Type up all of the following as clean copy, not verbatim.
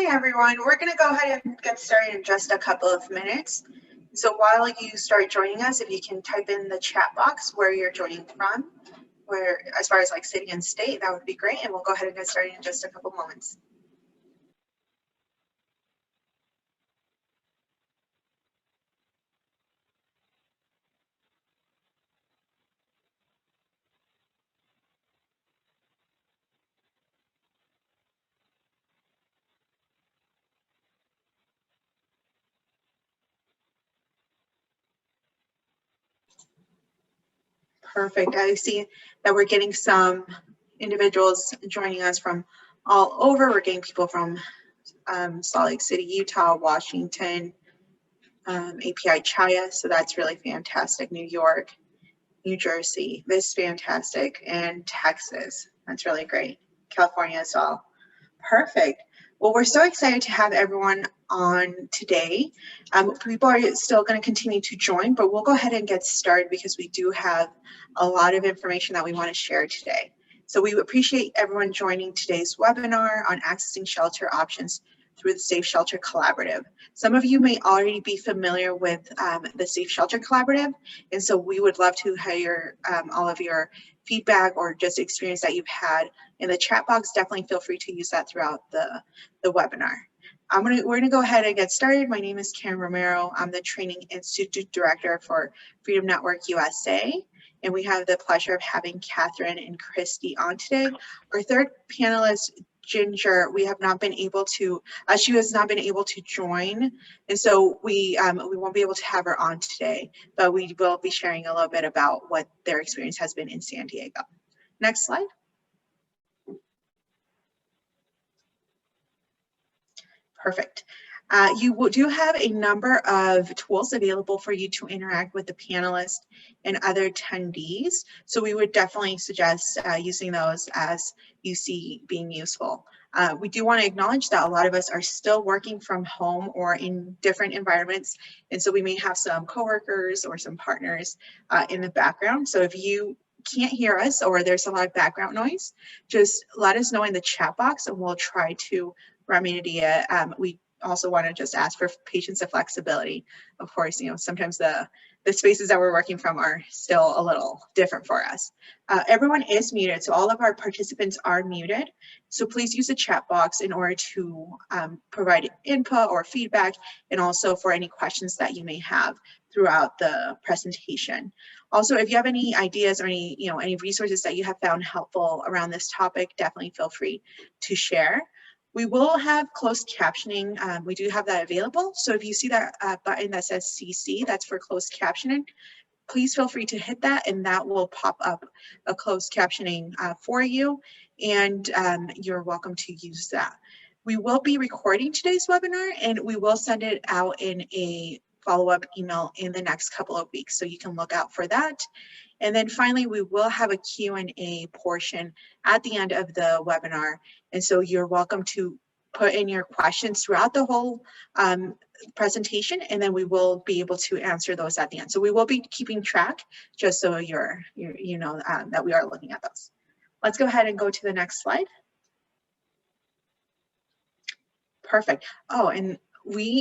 Hi everyone, we're going to go ahead and get started in just a couple of minutes. So while you start joining us, if you can type in the chat box where you're joining from, where as far as like city and state, that would be great, and we'll go ahead and get started in just a couple moments. Perfect. I see that we're getting some individuals joining us from all over. We're getting people from Salt Lake City, Utah, Washington, API Chaya, so that's really fantastic. New York, New Jersey, this is fantastic, and Texas, that's really great. California as well. Perfect. Well, we're so excited to have everyone on today. People are still going to continue to join, but we'll go ahead and get started because we do have a lot of information that we want to share today. So we appreciate everyone joining today's webinar on accessing shelter options through the Safe Shelter Collaborative. Some of you may already be familiar with the Safe Shelter Collaborative, and so we would love to hear all of your feedback or just experience that you've had in the chat box. Definitely feel free to use that throughout the webinar. We're gonna go ahead and get started. My name is Karen Romero. I'm the Training Institute Director for Freedom Network USA. And we have the pleasure of having Catherine and Christy on today. Our third panelist, Ginger, we have not been able to, she has not been able to join. And so we won't be able to have her on today, but we will be sharing a little bit about what their experience has been in San Diego. Next slide. Perfect. You do have a number of tools available for you to interact with the panelists and other attendees. So we would definitely suggest using those as you see being useful. We do want to acknowledge that a lot of us are still working from home or in different environments. And so we may have some coworkers or some partners in the background. So if you can't hear us or there's a lot of background noise, just let us know in the chat box and we'll try to remedy it. We also want to just ask for patience and flexibility. Of course, sometimes the spaces that we're working from are still a little different for us. Everyone is muted, so all of our participants are muted. So please use the chat box in order to provide input or feedback, and also for any questions that you may have throughout the presentation. Also, if you have any ideas or any resources that you have found helpful around this topic, definitely feel free to share. We will have closed captioning. We do have that available. So if you see that button that says CC, that's for closed captioning, please feel free to hit that and that will pop up a closed captioning for you, and you're welcome to use that. We will be recording today's webinar and we will send it out in a follow-up email in the next couple of weeks, so you can look out for that. And then finally, we will have a Q&A portion at the end of the webinar. And so you're welcome to put in your questions throughout the whole presentation, and then we will be able to answer those at the end. So we will be keeping track, just so you know that we are looking at those. Let's go ahead and go to the next slide. Perfect. Oh, and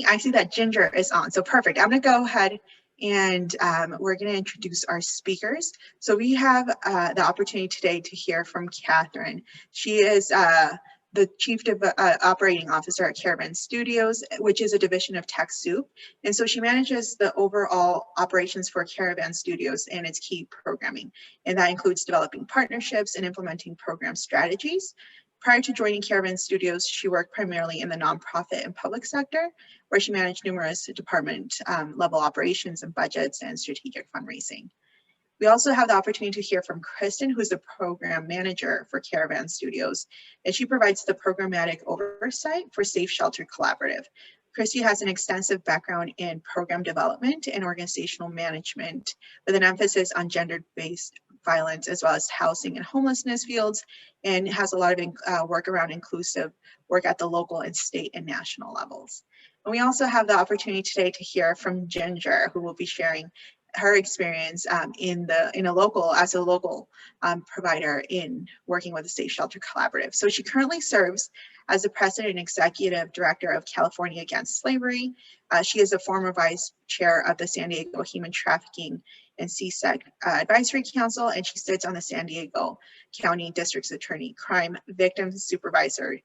I see that Ginger is on, so perfect. I'm gonna go ahead and we're going to introduce our speakers. So we have the opportunity today to hear from Catherine. She is the Chief Operating Officer at Caravan Studios, which is a division of TechSoup. And so she manages the overall operations for Caravan Studios and its key programming. And that includes developing partnerships and implementing program strategies. Prior to joining Caravan Studios, she worked primarily in the nonprofit and public sector, where she managed numerous department level operations and budgets and strategic fundraising. We also have the opportunity to hear from Kristen, who's the program manager for Caravan Studios, and she provides the programmatic oversight for Safe Shelter Collaborative. Christy has an extensive background in program development and organizational management, with an emphasis on gender-based violence as well as housing and homelessness fields, and has a lot of work around inclusive work at the local and state and national levels. And we also have the opportunity today to hear from Ginger, who will be sharing her experience as a local provider in working with the Safe Shelter Collaborative. So she currently serves As the president and executive director of California Against Slavery, she is a former vice chair of the San Diego Human Trafficking and CSEC Advisory Council, and she sits on the San Diego County District's Attorney Crime Victims Supervisor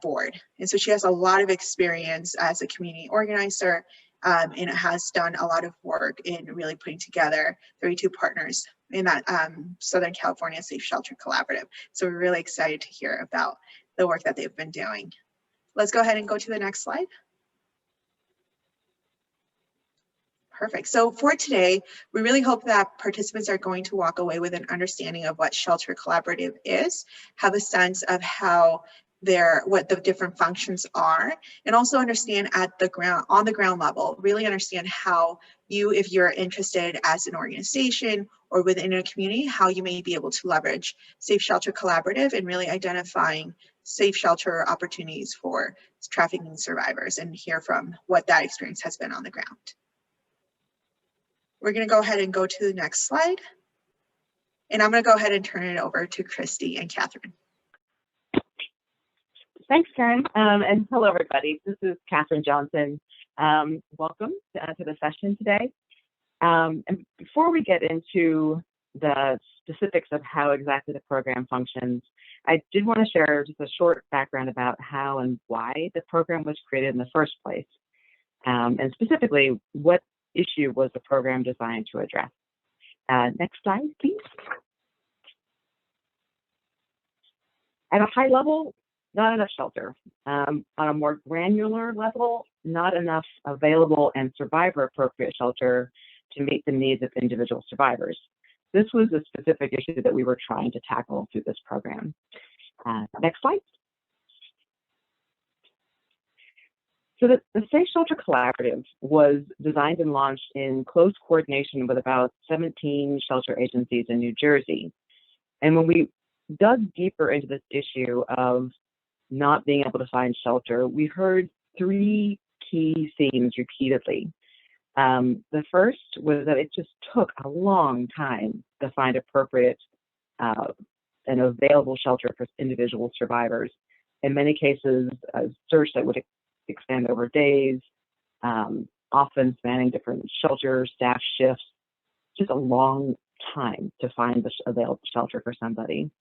Board. And so she has a lot of experience as a community organizer, and has done a lot of work in really putting together 32 partners in that Southern California Safe Shelter Collaborative. So we're really excited to hear about the work that they've been doing. Let's go ahead and go to the next slide. Perfect. So for today, we really hope that participants are going to walk away with an understanding of what Shelter Collaborative is, have a sense of how what the different functions are, and also understand on the ground level, really understand how you, if you're interested as an organization or within a community, how you may be able to leverage Safe Shelter Collaborative and really identifying safe shelter opportunities for trafficking survivors, and hear from what that experience has been on the ground. We're going to go ahead and go to the next slide. And I'm going to go ahead and turn it over to Christy and Catherine. Thanks, Karen. And hello, everybody. This is Catherine Johnson. Welcome to the session today. And before we get into the specifics of how exactly the program functions, I did want to share just a short background about how and why the program was created in the first place. And specifically, what issue was the program designed to address? Next slide, please. At a high level, not enough shelter. On a more granular level, not enough available and survivor-appropriate shelter to meet the needs of individual survivors. This was a specific issue that we were trying to tackle through this program. Next slide. So the Safe Shelter Collaborative was designed and launched in close coordination with about 17 shelter agencies in New Jersey. And when we dug deeper into this issue of not being able to find shelter, we heard three key themes repeatedly. The first was that it just took a long time to find appropriate and available shelter for individual survivors. In many cases, a search that would extend over days, often spanning different shelter staff shifts, just a long time to find the available shelter for somebody.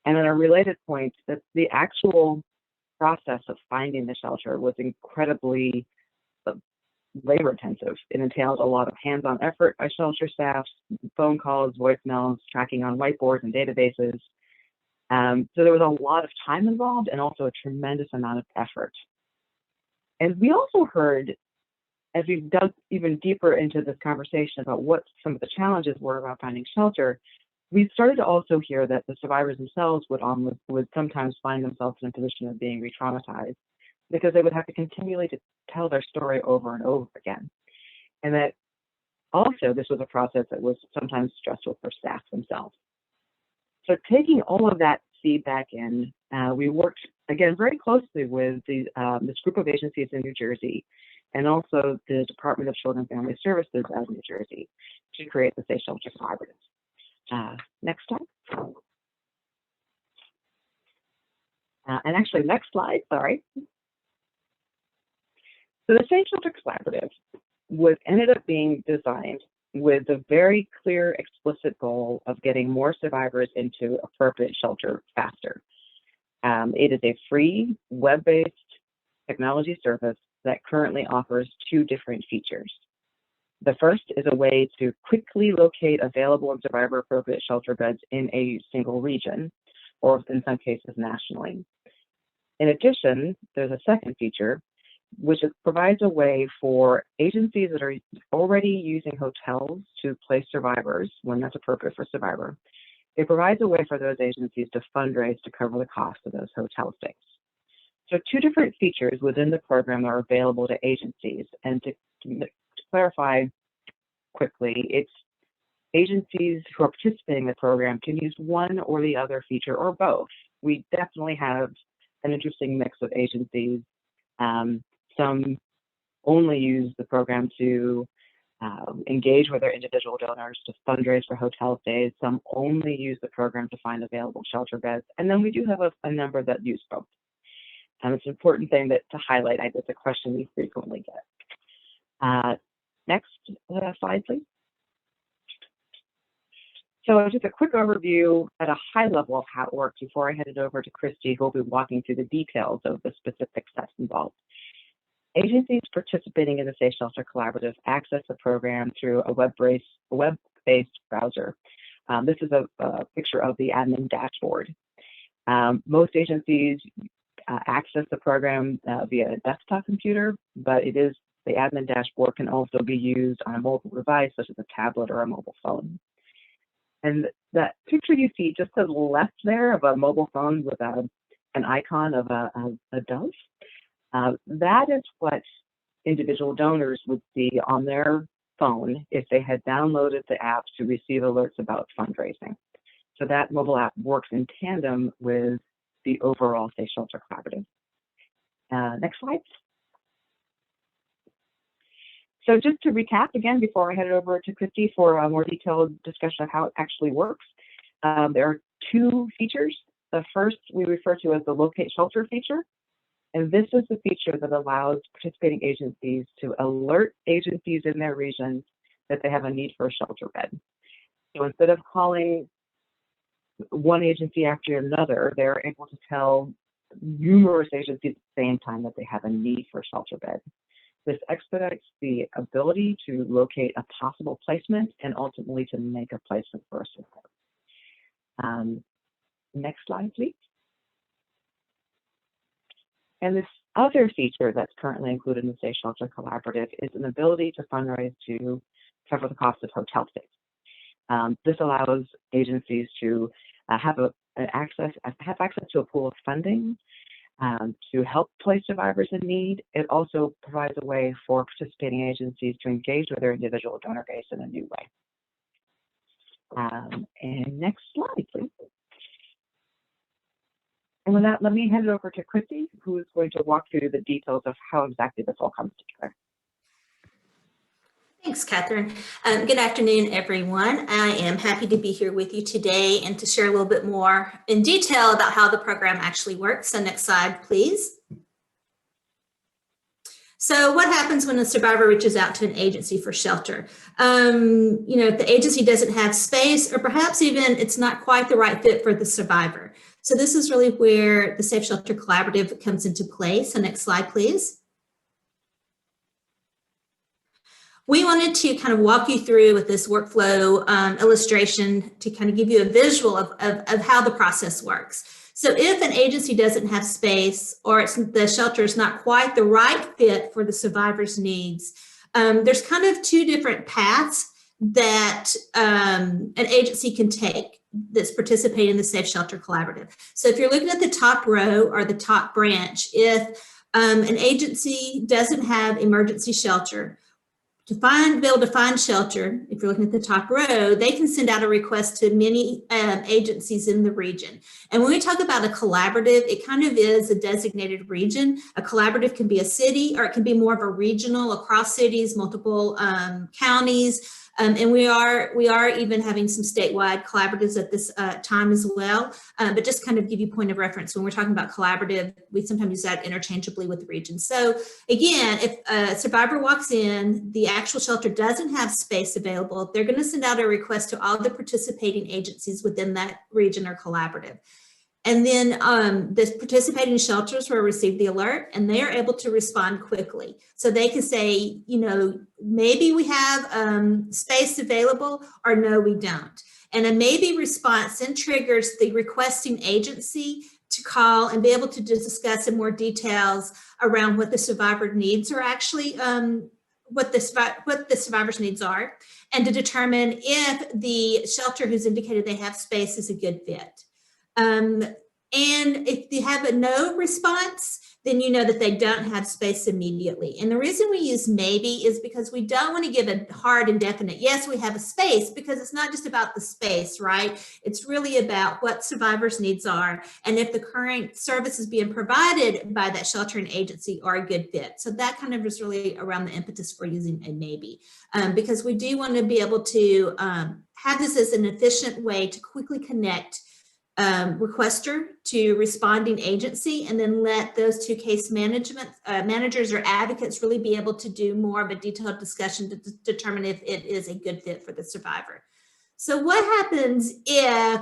And then a related point, that the actual process of finding the shelter was incredibly labor intensive. It entailed a lot of hands-on effort by shelter staff, phone calls, voicemails, tracking on whiteboards and databases. So there was a lot of time involved and also a tremendous amount of effort. And we also heard, as we dug even deeper into this conversation about what some of the challenges were about finding shelter, we started to also hear that the survivors themselves would sometimes find themselves in a position of being re-traumatized because they would have to continually to tell their story over and over again. And that also this was a process that was sometimes stressful for staff themselves. So taking all of that feedback in, we worked, again, very closely with this group of agencies in New Jersey and also the Department of Children and Family Services of New Jersey to create the Safe Shelter Collaborative. Next slide. And actually, next slide, sorry. So the Safe Shelter Collaborative ended up being designed with the very clear, explicit goal of getting more survivors into appropriate shelter faster. It is a free, web-based technology service that currently offers two different features. The first is a way to quickly locate available and survivor-appropriate shelter beds in a single region, or in some cases nationally. In addition, there's a second feature, which provides a way for agencies that are already using hotels to place survivors when that's appropriate for survivor. It provides a way for those agencies to fundraise to cover the cost of those hotel stays. So two different features within the program are available to agencies. And to clarify quickly, it's agencies who are participating in the program can use one or the other feature or both. We definitely have an interesting mix of agencies. Some only use the program to engage with their individual donors to fundraise for hotel stays. Some only use the program to find available shelter beds. And then we do have a number that use both. It's an important thing to highlight. It's a question we frequently get. Next slide, please. So just a quick overview at a high level of how it works before I hand it over to Christy, who will be walking through the details of the specific steps involved. Agencies participating in the Safe Shelter Collaborative access the program through a web-based browser. This is a picture of the admin dashboard. Most agencies access the program via a desktop computer, but the admin dashboard can also be used on a mobile device, such as a tablet or a mobile phone. And that picture you see just to the left there of a mobile phone with an icon of a dove, that is what individual donors would see on their phone if they had downloaded the app to receive alerts about fundraising. So that mobile app works in tandem with the overall Safe Shelter Collaborative. Next slide. So just to recap again, before I head it over to Christy for a more detailed discussion of how it actually works, there are two features. The first we refer to as the Locate Shelter feature. And this is the feature that allows participating agencies to alert agencies in their region that they have a need for a shelter bed. So instead of calling one agency after another, they're able to tell numerous agencies at the same time that they have a need for a shelter bed. This expedites the ability to locate a possible placement and ultimately to make a placement for a survivor. Next slide, please. And this other feature that's currently included in the Safe Shelter Collaborative is an ability to fundraise to cover the cost of hotel stays. This allows agencies to have access to a pool of funding to help place survivors in need. It also provides a way for participating agencies to engage with their individual donor base in a new way. And next slide, please. And with that, let me hand it over to Christy, who is going to walk through the details of how exactly this all comes together. Thanks, Catherine. Good afternoon, everyone. I am happy to be here with you today and to share a little bit more in detail about how the program actually works. So next slide, please. So what happens when a survivor reaches out to an agency for shelter? If the agency doesn't have space, or perhaps even it's not quite the right fit for the survivor. So this is really where the Safe Shelter Collaborative comes into play. So next slide, please. We wanted to kind of walk you through with this workflow illustration to kind of give you a visual of how the process works. So if an agency doesn't have space or the shelter is not quite the right fit for the survivor's needs, there's kind of two different paths that an agency can take that's participating in the Safe Shelter Collaborative. So if you're looking at the top row or the top branch, if an agency doesn't have emergency shelter, to be able to find shelter, if you're looking at the top row, they can send out a request to many agencies in the region. And when we talk about a collaborative, it kind of is a designated region. A collaborative can be a city, or it can be more of a regional across cities, multiple counties. And we are even having some statewide collaboratives at this time as well. But just kind of give you point of reference, when we're talking about collaborative, we sometimes use that interchangeably with the region. So again, if a survivor walks in, the actual shelter doesn't have space available, they're going to send out a request to all the participating agencies within that region or collaborative. And then the participating shelters will receive the alert, and they are able to respond quickly. So they can say, maybe we have space available, or no, we don't. And a maybe response then triggers the requesting agency to call and be able to discuss in more details around what the survivor needs are actually, what the survivor's needs are, and to determine if the shelter who's indicated they have space is a good fit. And if they have a no response, then you know that they don't have space immediately. And the reason we use maybe is because we don't want to give a hard and definite, yes, we have a space, because it's not just about the space, right? It's really about what survivors' needs are and if the current services being provided by that sheltering agency are a good fit. So that kind of is really around the impetus for using a maybe, because we do want to be able to have this as an efficient way to quickly connect requester to responding agency, and then let those two case managers or advocates really be able to do more of a detailed discussion to determine if it is a good fit for the survivor. So what happens if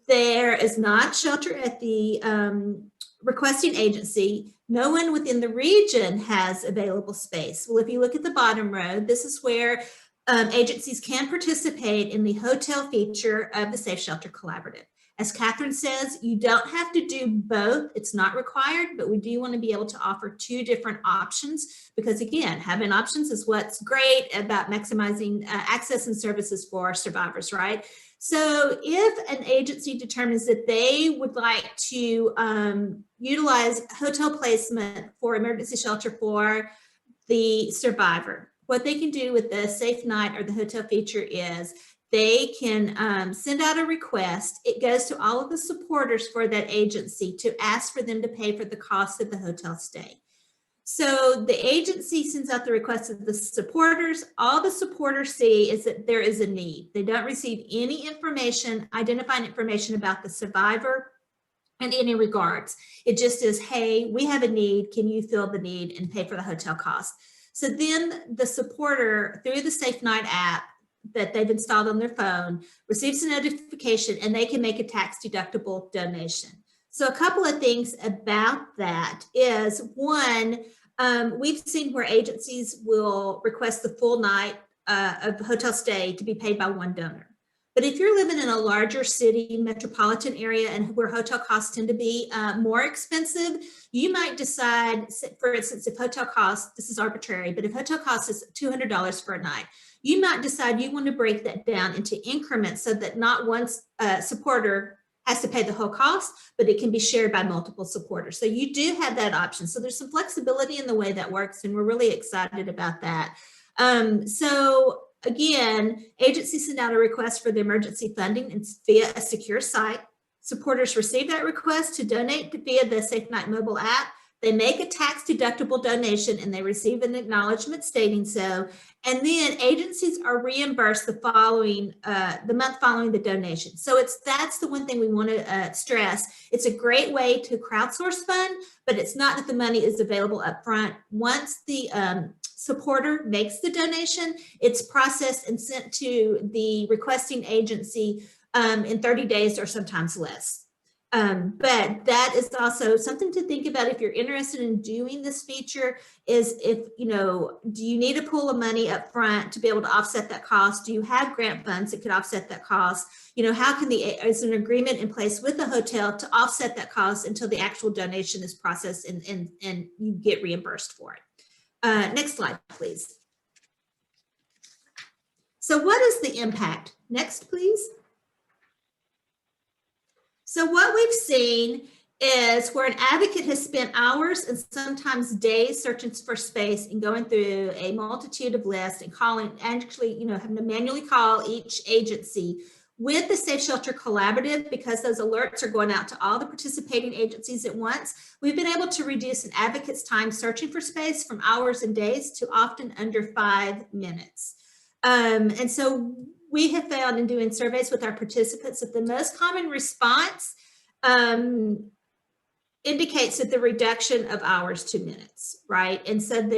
there is not shelter at the requesting agency? No one within the region has available space. Well, if you look at the bottom row, this is where agencies can participate in the hotel feature of the Safe Shelter Collaborative. As Catherine says, you don't have to do both. It's not required, but we do want to be able to offer two different options because, again, having options is what's great about maximizing access and services for survivors, right? So if an agency determines that they would like to utilize hotel placement for emergency shelter for the survivor, what they can do with the Safe Night or the hotel feature is they can send out a request. It goes to all of the supporters for that agency to ask for them to pay for the cost of the hotel stay. So the agency sends out the request to the supporters. All the supporters see is that there is a need. They don't receive any information, identifying information about the survivor in any regards. It just is, hey, we have a need. Can you fill the need and pay for the hotel cost? So then the supporter, through the Safe Night app that they've installed on their phone, receives a notification and they can make a tax-deductible donation. So a couple of things about that is, one, we've seen where agencies will request the full night of hotel stay to be paid by one donor. But if you're living in a larger city, metropolitan area, and where hotel costs tend to be more expensive, you might decide, for instance, if hotel costs, this is arbitrary, but if hotel costs is $200 for a night, you might decide you want to break that down into increments so that not one supporter has to pay the whole cost, but it can be shared by multiple supporters. So you do have that option. So there's some flexibility in the way that works, and we're really excited about that. So again, agencies send out a request for the emergency funding and via a secure site. Supporters receive that request to donate via the Safe Night mobile app. They make a tax-deductible donation and they receive an acknowledgement stating so. And then agencies are reimbursed the month following the donation. So that's the one thing we want to stress. It's a great way to crowdsource fund, but it's not that the money is available up front. Once the supporter makes the donation, it's processed and sent to the requesting agency in 30 days or sometimes less. But that is also something to think about if you're interested in doing this feature, is if, do you need a pool of money up front to be able to offset that cost? Do you have grant funds that could offset that cost? How can is an agreement in place with the hotel to offset that cost until the actual donation is processed and you get reimbursed for it? Next slide, please. So what is the impact? Next, please. So what we've seen is where an advocate has spent hours and sometimes days searching for space and going through a multitude of lists and having to manually call each agency. With the Safe Shelter Collaborative, because those alerts are going out to all the participating agencies at once, we've been able to reduce an advocate's time searching for space from hours and days to often under 5 minutes. And so we have found in doing surveys with our participants that the most common response indicates that the reduction of hours to minutes, right? And so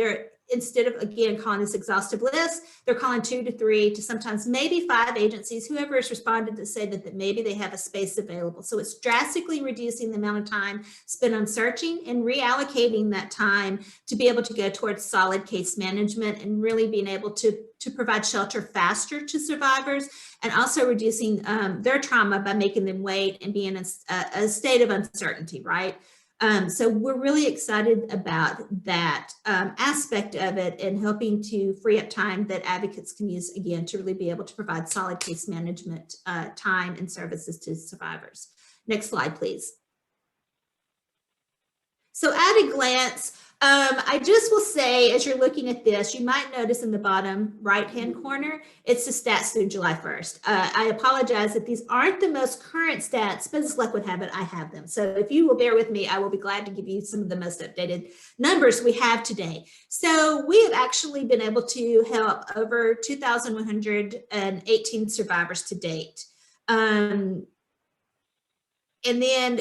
instead of, again, calling this exhaustive list, they're calling 2 to 3 to sometimes maybe 5 agencies, whoever has responded to say that maybe they have a space available. So it's drastically reducing the amount of time spent on searching and reallocating that time to be able to go towards solid case management and really being able to provide shelter faster to survivors, and also reducing their trauma by making them wait and be in a state of uncertainty, right? So we're really excited about that aspect of it and helping to free up time that advocates can use, again, to really be able to provide solid case management time and services to survivors. Next slide, please. So at a glance, I just will say, as you're looking at this, you might notice in the bottom right-hand corner, it's the stats through July 1st. I apologize that these aren't the most current stats, but as luck would have it, I have them. So if you will bear with me, I will be glad to give you some of the most updated numbers we have today. So we have actually been able to help over 2,118 survivors to date. And then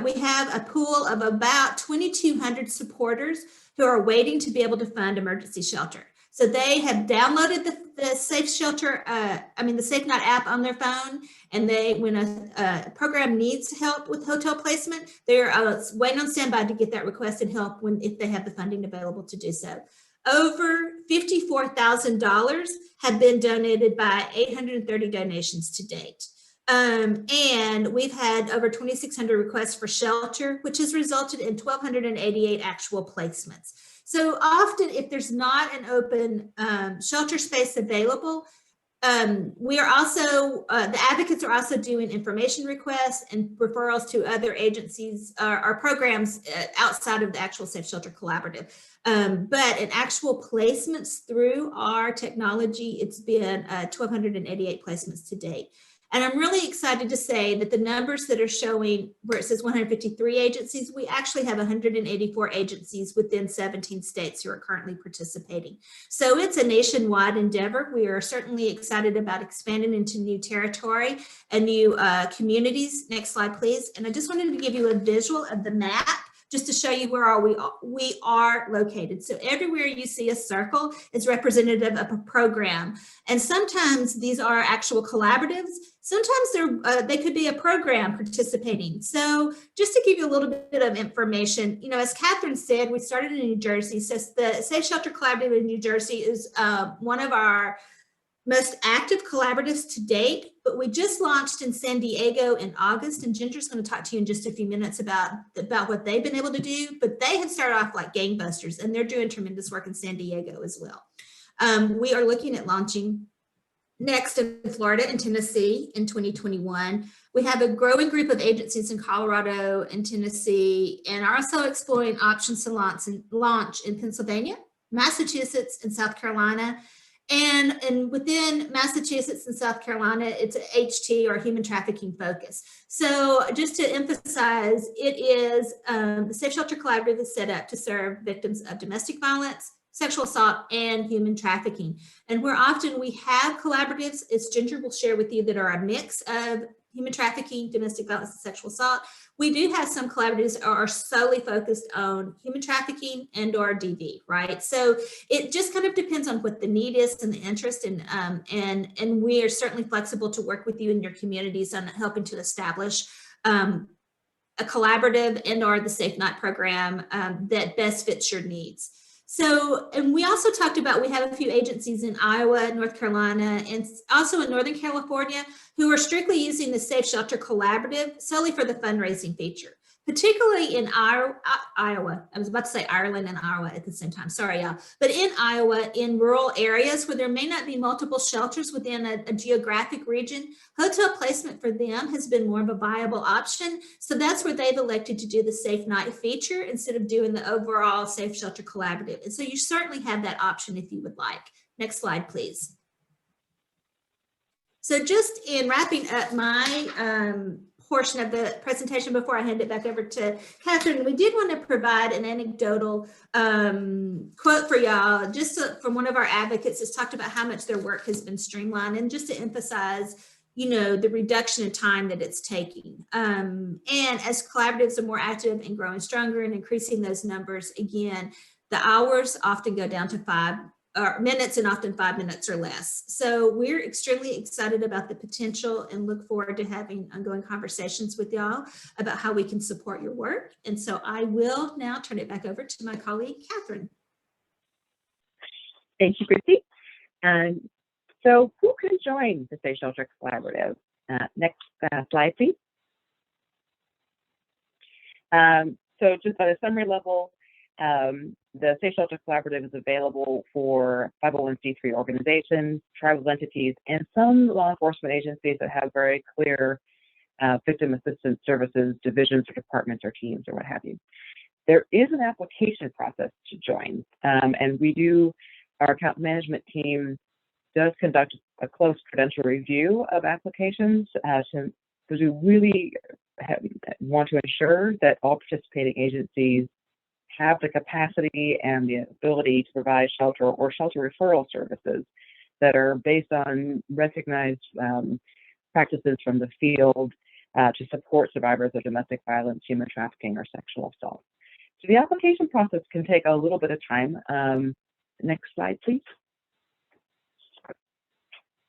we have a pool of about 2,200 supporters who are waiting to be able to fund emergency shelter. So they have downloaded the Safe Shelter, the Safe Night app on their phone, and when a program needs help with hotel placement, they're waiting on standby to get that requested help if they have the funding available to do so. Over $54,000 have been donated by 830 donations to date. And we've had over 2,600 requests for shelter, which has resulted in 1,288 actual placements. So often, if there's not an open shelter space available, we are also, the advocates are also doing information requests and referrals to other agencies or programs outside of the actual Safe Shelter Collaborative. But in actual placements through our technology, it's been 1,288 placements to date. And I'm really excited to say that the numbers that are showing where it says 153 agencies, we actually have 184 agencies within 17 states who are currently participating. So it's a nationwide endeavor. We are certainly excited about expanding into new territory and new communities. Next slide, please. And I just wanted to give you a visual of the map, just to show you where we are located. So everywhere you see a circle is representative of a program. And sometimes these are actual collaboratives. Sometimes they could be a program participating. So just to give you a little bit of information, as Catherine said, we started in New Jersey. So the Safe Shelter Collaborative in New Jersey is one of our most active collaboratives to date, but we just launched in San Diego in August, and Ginger's going to talk to you in just a few minutes about what they've been able to do, but they have started off like gangbusters, and they're doing tremendous work in San Diego as well. We are looking at launching next in Florida and Tennessee in 2021. We have a growing group of agencies in Colorado and Tennessee, and are also exploring options to launch in Pennsylvania, Massachusetts, and South Carolina. And within Massachusetts and South Carolina, it's a HT or human trafficking focus. So just to emphasize, it is the Safe Shelter Collaborative is set up to serve victims of domestic violence, sexual assault, and human trafficking. And where often we have collaboratives, as Ginger will share with you, that are a mix of human trafficking, domestic violence, and sexual assault. We do have some collaboratives that are solely focused on human trafficking and or DV, right? So it just kind of depends on what the need is and the interest, and we are certainly flexible to work with you in your communities on helping to establish a collaborative and or the Safe Night program that best fits your needs. So, and we also talked about, we have a few agencies in Iowa, North Carolina, and also in Northern California who are strictly using the Safe Shelter Collaborative solely for the fundraising feature, particularly in Iowa. I was about to say Ireland and Iowa at the same time, sorry y'all. But in Iowa, in rural areas where there may not be multiple shelters within a geographic region, hotel placement for them has been more of a viable option. So that's where they've elected to do the Safe Night feature instead of doing the overall Safe Shelter Collaborative. And so you certainly have that option if you would like. Next slide, please. So just in wrapping up my portion of the presentation before I hand it back over to Catherine, we did want to provide an anecdotal quote for y'all, just from one of our advocates that's talked about how much their work has been streamlined, and just to emphasize, the reduction in time that it's taking. And as collaboratives are more active and growing stronger and increasing those numbers, again, the hours often go down to 5 minutes, and often 5 minutes or less. So we're extremely excited about the potential and look forward to having ongoing conversations with y'all about how we can support your work. And so I will now turn it back over to my colleague, Catherine. Thank you, Christy. So who can join the Safe Shelter Collaborative? Next slide, please. So just at a summary level, the Safe Shelter Collaborative is available for 501c3 organizations, tribal entities, and some law enforcement agencies that have very clear victim assistance services divisions or departments or teams or what have you. There is an application process to join, and our account management team does conduct a close credential review of applications because we really want to ensure that all participating agencies have the capacity and the ability to provide shelter or shelter referral services that are based on recognized practices from the field, to support survivors of domestic violence, human trafficking, or sexual assault. So the application process can take a little bit of time. Next slide, please.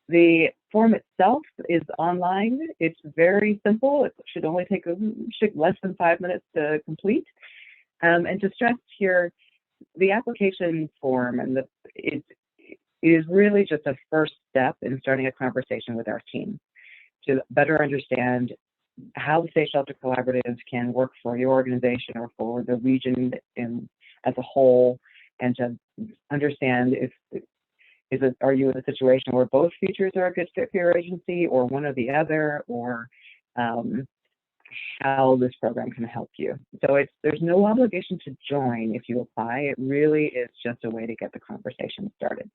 The form itself is online. It's very simple. It should only take less than 5 minutes to complete. And to stress here, the application form and it is really just a first step in starting a conversation with our team to better understand how the Safe Shelter Collaborative can work for your organization or for the region as a whole, and to understand are you in a situation where both features are a good fit for your agency, or one or the other, or how this program can help you. So there's no obligation to join if you apply. It really is just a way to get the conversation started.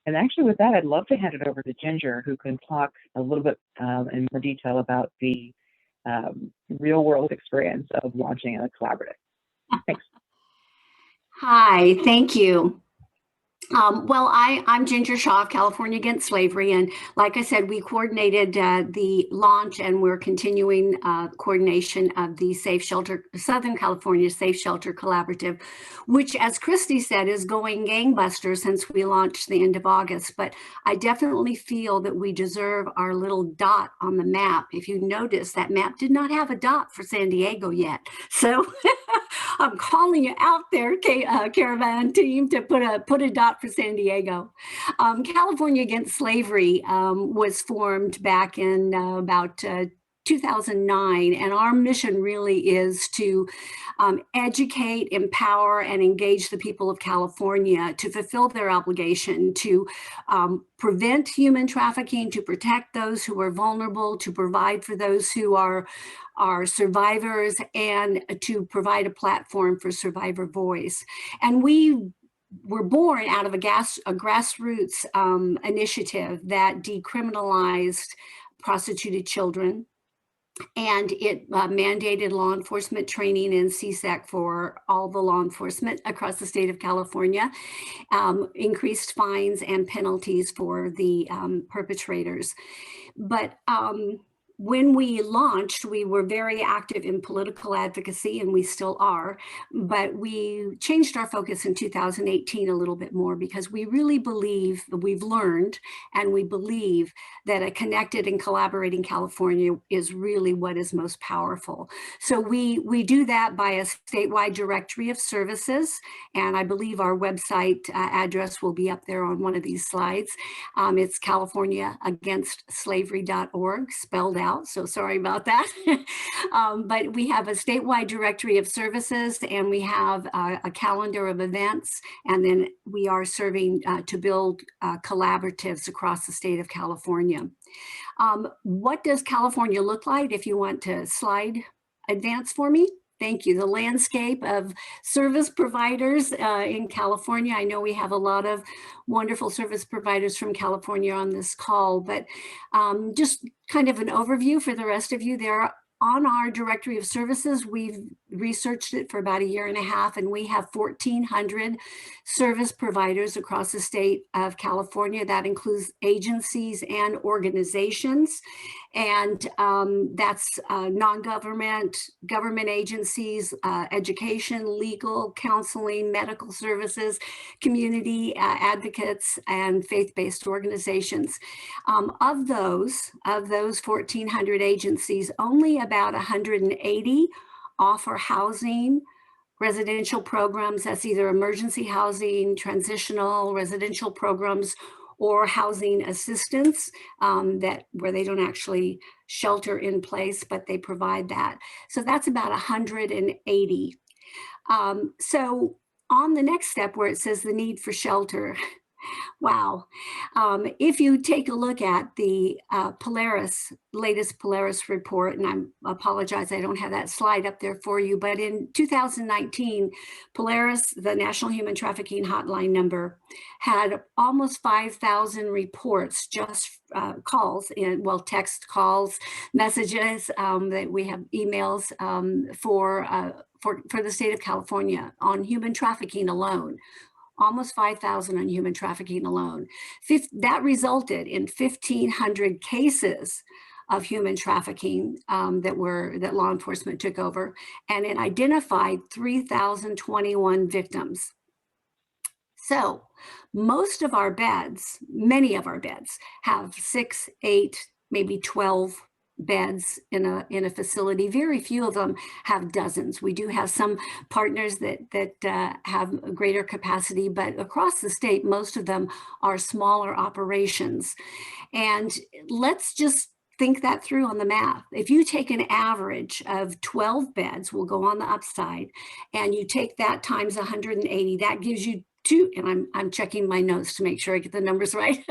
And actually with that, I'd love to hand it over to Ginger, who can talk a little bit in more detail about the real world experience of launching a collaborative. Thanks. Hi, thank you. Well, I'm Ginger Shaw of California Against Slavery, and like I said, we coordinated the launch, and we're continuing coordination of the Southern California Safe Shelter Collaborative, which, as Christy said, is going gangbusters since we launched the end of August. But I definitely feel that we deserve our little dot on the map. If you notice, that map did not have a dot for San Diego yet. So I'm calling you out there, Caravan team, to put a dot for San Diego. California Against Slavery was formed back in about 2009, and our mission really is to educate, empower, and engage the people of California to fulfill their obligation to prevent human trafficking, to protect those who are vulnerable, to provide for those who are survivors, and to provide a platform for survivor voice. And we were born out of a grassroots initiative that decriminalized prostituted children, and it mandated law enforcement training in CSEC for all the law enforcement across the state of California, increased fines and penalties for the perpetrators. But when we launched, we were very active in political advocacy, and we still are, but we changed our focus in 2018 a little bit more, because we really believe, we've learned, and we believe that a connected and collaborating California is really what is most powerful. So we do that by a statewide directory of services, and I believe our website address will be up there on one of these slides. It's CaliforniaAgainstSlavery.org, spelled out. So sorry about that. But we have a statewide directory of services, and we have a calendar of events, and then we are serving to build collaboratives across the state of California. What does California look like? If you want to slide advance for me. Thank you. The landscape of service providers in California. I know we have a lot of wonderful service providers from California on this call, but just kind of an overview for the rest of you. There on our directory of services, we've researched it for about 1.5 years, and we have 1,400 service providers across the state of California. That includes agencies and organizations, and that's non-government, government agencies, education, legal, counseling, medical services, community advocates, and faith-based organizations. Of those 1,400 agencies, only about 180 offer housing, residential programs. That's either emergency housing, transitional residential programs, or housing assistance where they don't actually shelter in place, but they provide that. So that's about 180. So on the next step where it says the need for shelter, wow. If you take a look at the latest Polaris report, and I apologize, I don't have that slide up there for you, but in 2019, Polaris, the National Human Trafficking Hotline number, had almost 5,000 reports, just calls, text calls, messages, that we have emails for the state of California on human trafficking alone. Almost 5,000 on human trafficking alone. That resulted in 1,500 cases of human trafficking that law enforcement took over, and it identified 3,021 victims. So most of our beds, many of our beds, have 6, 8, maybe 12 beds in a facility. Very few of them have dozens. We do have some partners that have a greater capacity, but across the state, most of them are smaller operations. And let's just think that through on the math. If you take an average of 12 beds, we'll go on the upside, and you take that times 180, that gives you and I'm checking my notes to make sure I get the numbers right,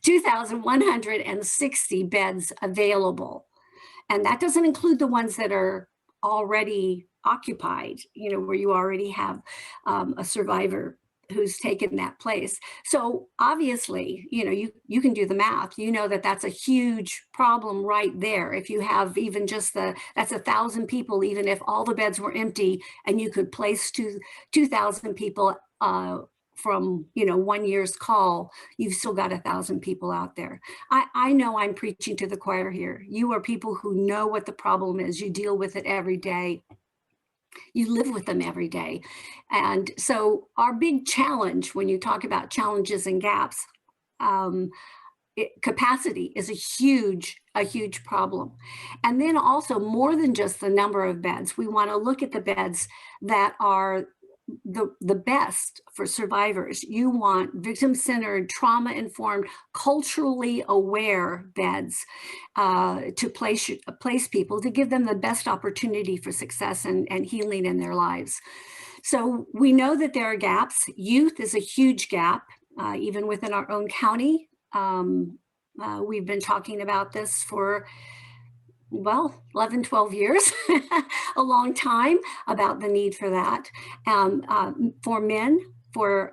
2,160 beds available. And that doesn't include the ones that are already occupied, where you already have a survivor who's taken that place. So obviously, you can do the math. You know that's a huge problem right there. If you have even just that's 1,000 people, even if all the beds were empty, and you could place 2,000 people from 1 year's call, you've still got 1,000 people out there. I know I'm preaching to the choir here. You are people who know what the problem is. You deal with it every day. You live with them every day. And so our big challenge, when you talk about challenges and gaps, capacity is a huge problem. And then also, more than just the number of beds, we want to look at the beds that are the best for survivors. You want victim-centered, trauma-informed, culturally aware beds to place people, to give them the best opportunity for success and healing in their lives. So we know that there are gaps. Youth is a huge gap, even within our own county. We've been talking about this for 11, 12 years, a long time, about the need for that. For men, for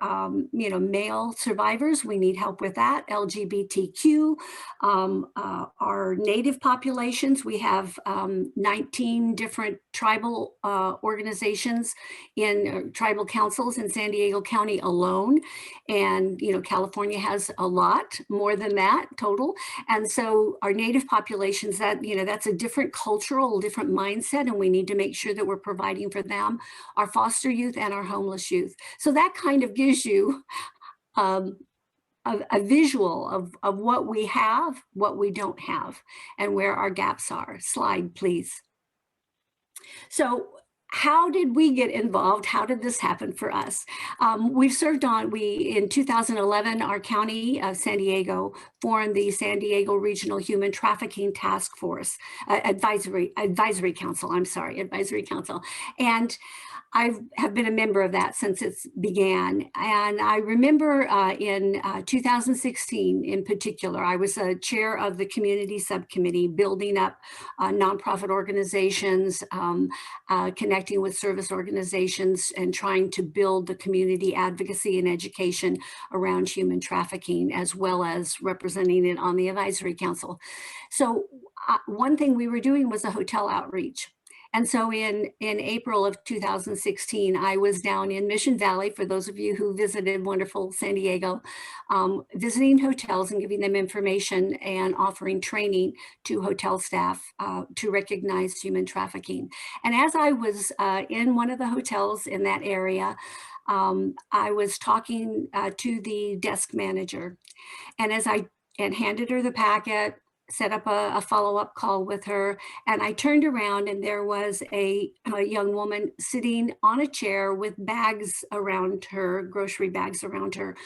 male survivors, we need help with that. LGBTQ, our Native populations, we have 19 different tribal organizations in tribal councils in San Diego County alone. And, California has a lot more than that total. And so our Native populations, that's a different cultural, different mindset, and we need to make sure that we're providing for them, our foster youth and our homeless youth. So that kind of gives you a visual of what we have, what we don't have, and where our gaps are. Slide, please. So how did we get involved? How did this happen for us? We've served in 2011, our county of San Diego formed the San Diego Regional Human Trafficking Task Force, Advisory Council, and I have been a member of that since it began. And I remember in 2016 in particular, I was a chair of the community subcommittee, building up nonprofit organizations, connecting with service organizations, and trying to build the community advocacy and education around human trafficking, as well as representing it on the advisory council. So one thing we were doing was a hotel outreach. And so in April of 2016, I was down in Mission Valley, for those of you who visited wonderful San Diego, visiting hotels and giving them information and offering training to hotel staff to recognize human trafficking. And as I was in one of the hotels in that area, I was talking to the desk manager, and and handed her the packet, set up a follow-up call with her, and I turned around and there was a young woman sitting on a chair with bags around her, grocery bags around her.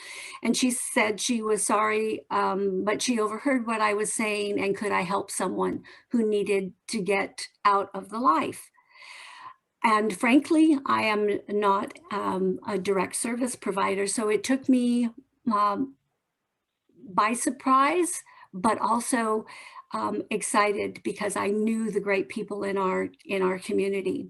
And she said she was sorry, but she overheard what I was saying, and could I help someone who needed to get out of the life? And frankly, I am not a direct service provider, so it took me by surprise, but also excited, because I knew the great people in our community.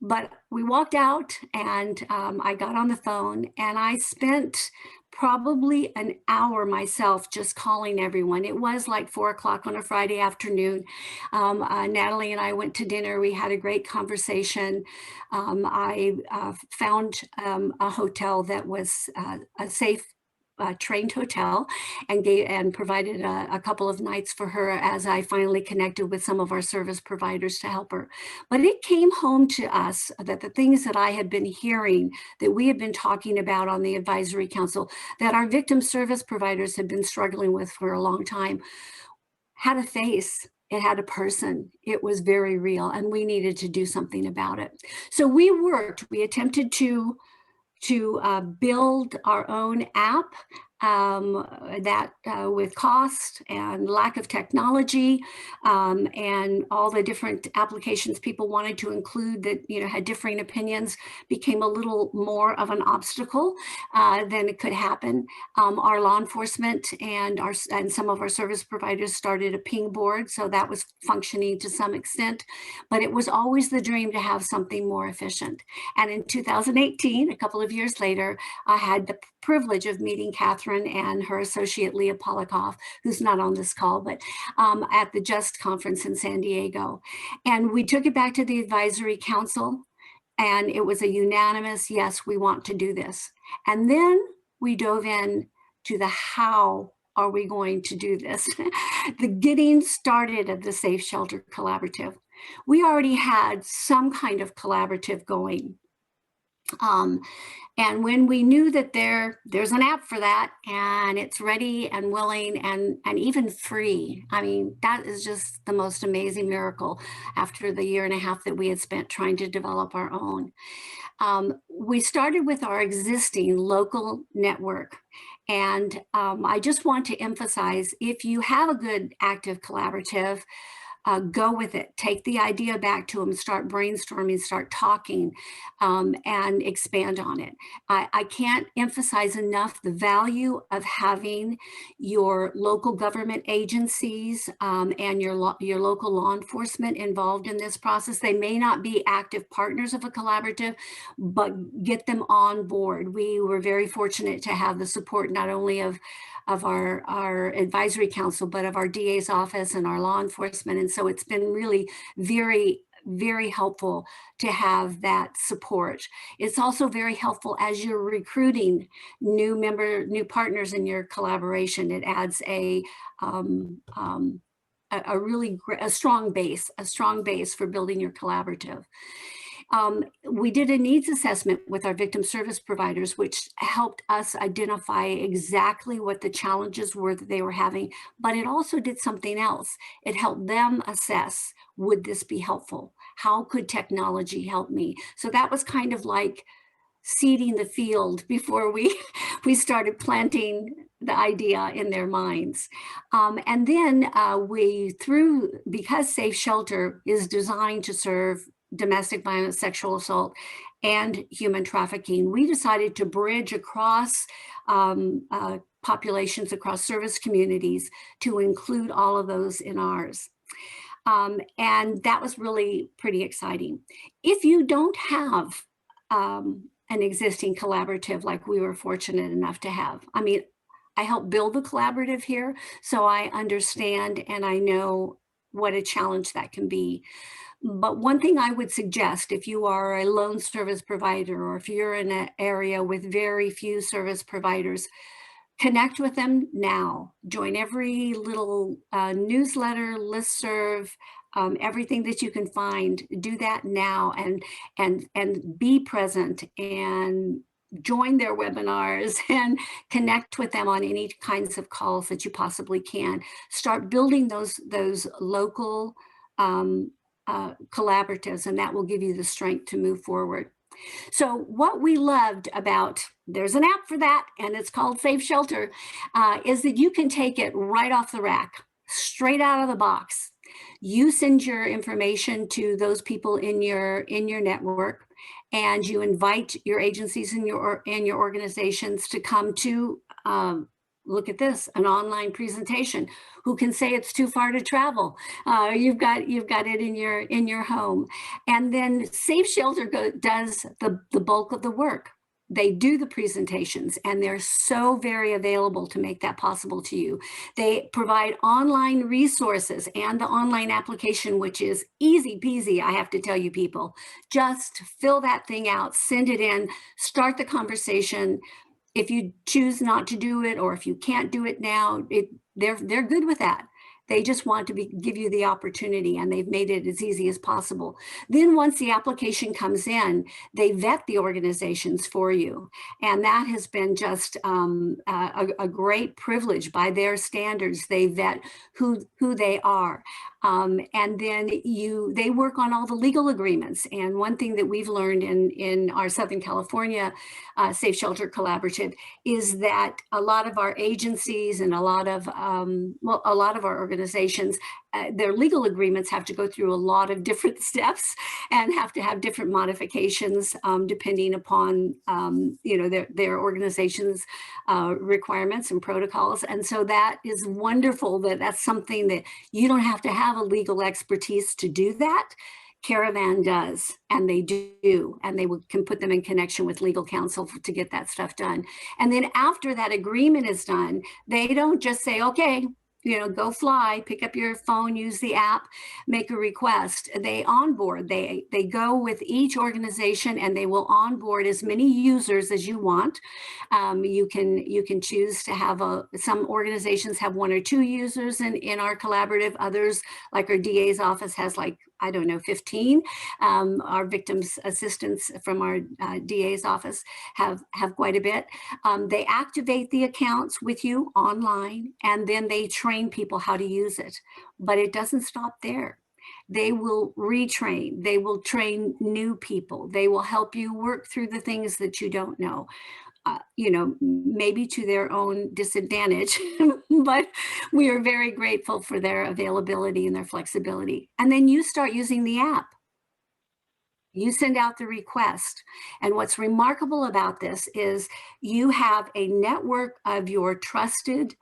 But we walked out, and I got on the phone, and I spent probably an hour myself just calling everyone. It was like 4 o'clock on a Friday afternoon. Natalie and I went to dinner. We had a great conversation. I found a hotel that was a safe trained hotel and provided a couple of nights for her as I finally connected with some of our service providers to help her. But it came home to us that the things that I had been hearing, that we had been talking about on the advisory council, that our victim service providers had been struggling with for a long time, had a face. It had a person. It was very real, and we needed to do something about it. So we attempted to build our own app that with cost and lack of technology and all the different applications people wanted to include that, you know, had differing opinions, became a little more of an obstacle than it could happen. Our law enforcement and some of our service providers started a ping board, so that was functioning to some extent, but it was always the dream to have something more efficient. And in 2018, a couple of years later, I had the privilege of meeting Catherine and her associate Leah Polikoff, who's not on this call, but at the JUST conference in San Diego. And we took it back to the advisory council, and it was a unanimous, yes, we want to do this. And then we dove in to the how are we going to do this? The getting started of the Safe Shelter Collaborative. We already had some kind of collaborative going. And when we knew that there's an app for that, and it's ready and willing and even free, I mean, that is just the most amazing miracle after the year and a half that we had spent trying to develop our own. We started with our existing local network. And I just want to emphasize, if you have a good active collaborative, go with it. Take the idea back to them, start brainstorming, start talking, and expand on it. I can't emphasize enough the value of having your local government agencies and your local law enforcement involved in this process. They may not be active partners of a collaborative, but get them on board. We were very fortunate to have the support not only of our advisory council, but of our DA's office and our law enforcement. And so it's been really very, very helpful to have that support. It's also very helpful as you're recruiting new partners in your collaboration. It adds a strong base for building your collaborative. We did a needs assessment with our victim service providers, which helped us identify exactly what the challenges were that they were having, but it also did something else. It helped them assess, would this be helpful? How could technology help me? So that was kind of like seeding the field before we started planting the idea in their minds. And then because Safe Shelter is designed to serve domestic violence, sexual assault, and human trafficking, we decided to bridge across populations, across service communities, to include all of those in ours. And that was really pretty exciting. If you don't have an existing collaborative like we were fortunate enough to have, I mean, I helped build the collaborative here, so I understand and I know what a challenge that can be. But one thing I would suggest, if you are a lone service provider, or if you're in an area with very few service providers, connect with them now. Join every little newsletter, listserv, everything that you can find. Do that now and be present and join their webinars and connect with them on any kinds of calls that you possibly can. Start building those local collaboratives, and that will give you the strength to move forward. So what we loved about, there's an app for that, and it's called Safe Shelter, is that you can take it right off the rack, straight out of the box. You send your information to those people in your network, and you invite your agencies and your organizations to come to look at this, an online presentation. Who can say it's too far to travel? You've got it in your home. And then Safe Shelter does the bulk of the work. They do the presentations, and they're so very available to make that possible to you. They provide online resources and the online application, which is easy peasy, I have to tell you people. Just fill that thing out, send it in, start the conversation. If you choose not to do it, or if you can't do it now, they're good with that. They just want to give you the opportunity, and they've made it as easy as possible. Then once the application comes in, they vet the organizations for you. And that has been just a great privilege by their standards. They vet who they are. And then they work on all the legal agreements. And one thing that we've learned in our Southern California Safe Shelter Collaborative is that a lot of our agencies and a lot of our organizations, their legal agreements have to go through a lot of different steps and have to have different modifications depending upon their organization's requirements and protocols. And so that is wonderful that that's something that you don't have to have a legal expertise to do that. Caravan does, and they do, and they can put them in connection with legal counsel to get that stuff done. And then after that agreement is done, they don't just say, okay, go fly, pick up your phone, use the app, make a request. They onboard, they go with each organization, and they will onboard as many users as you want. You can choose to have some organizations have 1 or 2 users in our collaborative. Others, like our DA's office, has 15. Our victims assistants from our DA's office have quite a bit. They activate the accounts with you online, and then they train people how to use it. But it doesn't stop there. They will retrain. They will train new people. They will help you work through the things that you don't know. Maybe to their own disadvantage, but we are very grateful for their availability and their flexibility. And then you start using the app. You send out the request. And what's remarkable about this is you have a network of your trusted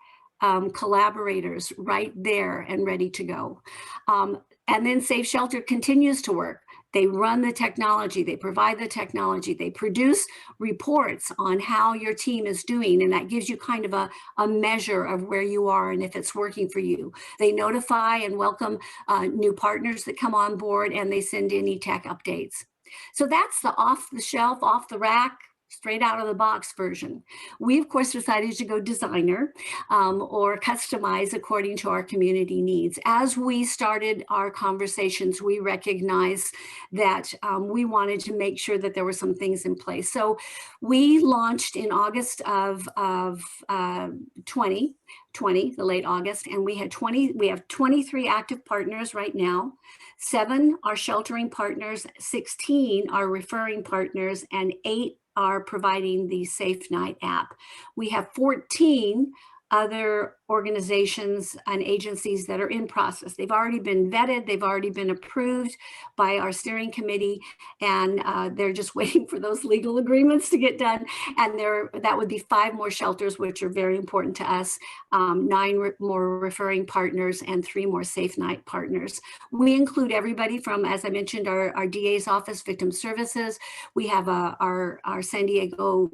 collaborators right there and ready to go. And then Safe Shelter continues to work. They run the technology, they provide the technology, they produce reports on how your team is doing, and that gives you kind of a measure of where you are and if it's working for you. They notify and welcome new partners that come on board, and they send any tech updates. So that's the off-the-shelf, off-the-rack, straight out of the box version. We, of course, decided to go designer or customize according to our community needs. As we started our conversations, we recognized that we wanted to make sure that there were some things in place. So we launched in August of 2020, the late August, and we have 23 active partners right now. 7 are sheltering partners, 16 are referring partners, and 8 are providing the Safe Night app. We have 14 other organizations and agencies that are in process. They've already been vetted, they've already been approved by our steering committee, and they're just waiting for those legal agreements to get done. And that would be 5 more shelters, which are very important to us, 9 more referring partners, and 3 more Safe Night partners. We include everybody from, as I mentioned, our DA's office, victim services. We have our San Diego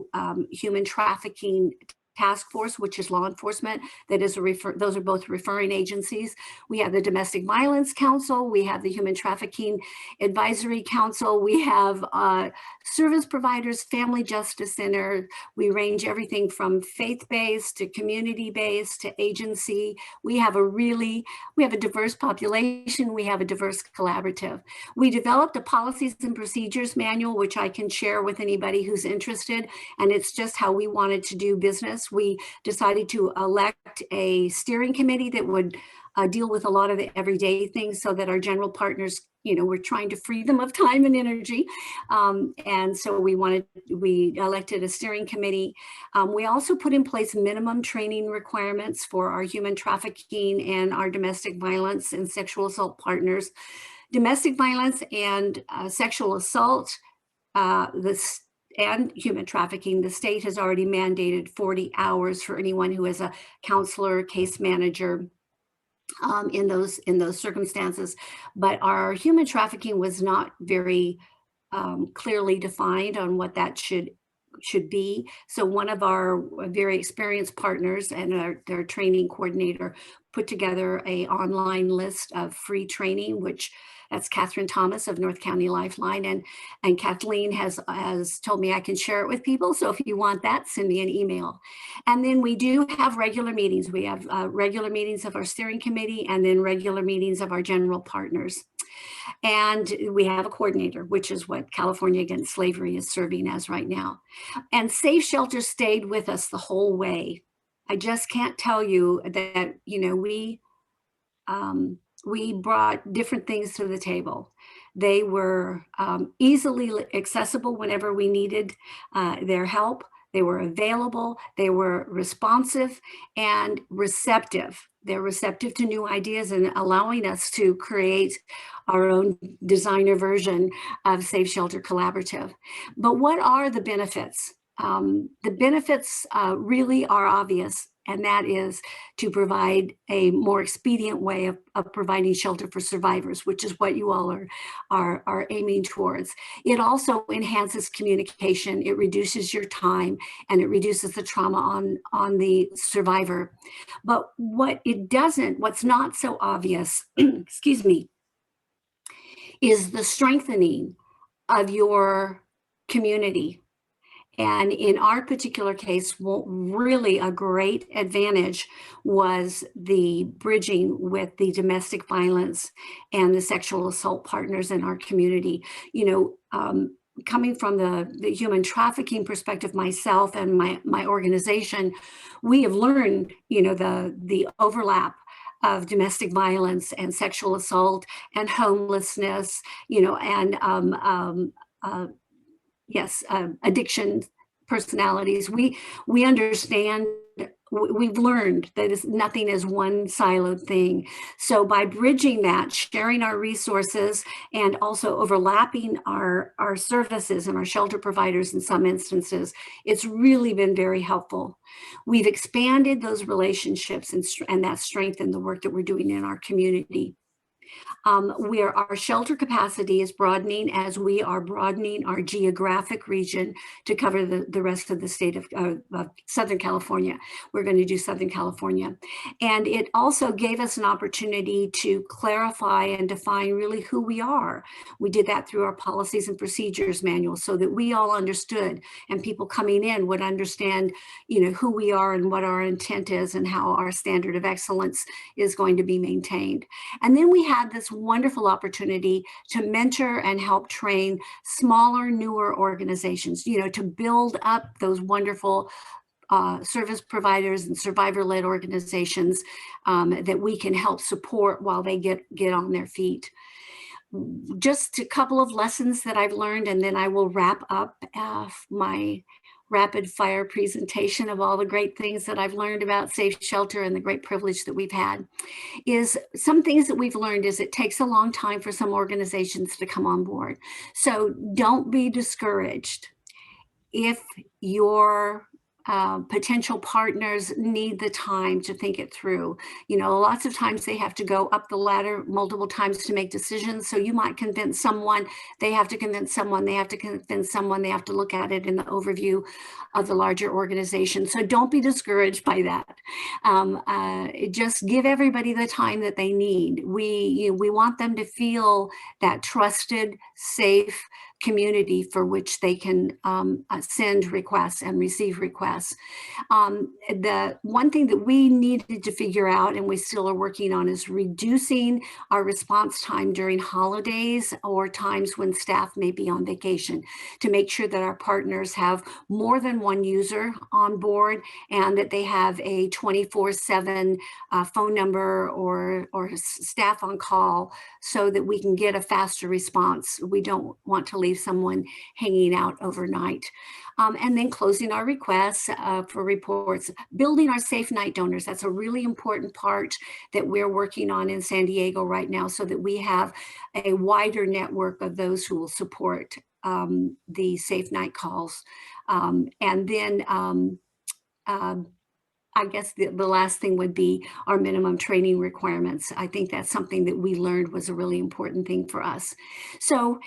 human trafficking task force, which is law enforcement, that is those are both referring agencies. We have the Domestic Violence Council, we have the Human Trafficking Advisory Council, we have service providers, Family Justice Center. We range everything from faith-based to community-based to agency. We have a diverse population, we have a diverse collaborative. We developed a policies and procedures manual, which I can share with anybody who's interested, and it's just how we wanted to do business. We decided to elect a steering committee that would deal with a lot of the everyday things, so that our general partners, we're trying to free them of time and energy. And so we elected a steering committee. We also put in place minimum training requirements for our human trafficking and our domestic violence and sexual assault partners. Domestic violence and sexual assault, and human trafficking, the state has already mandated 40 hours for anyone who is a counselor, case manager, in those circumstances. But our human trafficking was not very clearly defined on what that should be. So one of our very experienced partners and their training coordinator put together an online list of free training, which That's Catherine Thomas of North County Lifeline. And Kathleen has told me I can share it with people. So if you want that, send me an email. And then we do have regular meetings. We have regular meetings of our steering committee and then regular meetings of our general partners. And we have a coordinator, which is what California Against Slavery is serving as right now. And Safe Shelter stayed with us the whole way. I just can't tell you that, we brought different things to the table. They were easily accessible whenever we needed their help. They were available, they were responsive and receptive. They're receptive to new ideas and allowing us to create our own designer version of Safe Shelter Collaborative. But what are the benefits? The benefits really are obvious, and that is to provide a more expedient way of providing shelter for survivors, which is what you all are aiming towards. It also enhances communication, it reduces your time, and it reduces the trauma on the survivor. But what's not so obvious, excuse me, is the strengthening of your community. And in our particular case, really a great advantage was the bridging with the domestic violence and the sexual assault partners in our community. Coming from the human trafficking perspective, myself and my organization, we have learned, the overlap of domestic violence and sexual assault and homelessness, and addiction personalities. We understand, we've learned that nothing is one siloed thing. So by bridging that, sharing our resources, and also overlapping our services and our shelter providers in some instances, it's really been very helpful. We've expanded those relationships and that strengthened the work that we're doing in our community. Where our shelter capacity is broadening as we are broadening our geographic region to cover the rest of the state of Southern California. We're going to do Southern California. And it also gave us an opportunity to clarify and define really who we are. We did that through our policies and procedures manual so that we all understood and people coming in would understand, who we are and what our intent is and how our standard of excellence is going to be maintained. And then we had this wonderful opportunity to mentor and help train smaller, newer organizations, to build up those wonderful service providers and survivor-led organizations that we can help support while they get on their feet. Just a couple of lessons that I've learned, and then I will wrap up my rapid fire presentation of all the great things that I've learned about Safe Shelter and the great privilege that we've had. Is some things that we've learned is it takes a long time for some organizations to come on board. So don't be discouraged if your potential partners need the time to think it through. Lots of times they have to go up the ladder multiple times to make decisions. So you might convince someone, they have to convince someone, they have to convince someone, they have to look at it in the overview of the larger organization. So don't be discouraged by that. Just give everybody the time that they need. We want them to feel that trusted, safe community for which they can send requests and receive requests. The one thing that we needed to figure out, and we still are working on, is reducing our response time during holidays or times when staff may be on vacation, to make sure that our partners have more than one user on board and that they have a 24/7 phone number or staff on call so that we can get a faster response. We don't want to leave someone hanging out overnight. And then closing our requests for reports, building our safe night donors. That's a really important part that we're working on in San Diego right now so that we have a wider network of those who will support the safe night calls. And then I guess the last thing would be our minimum training requirements. I think that's something that we learned was a really important thing for us. So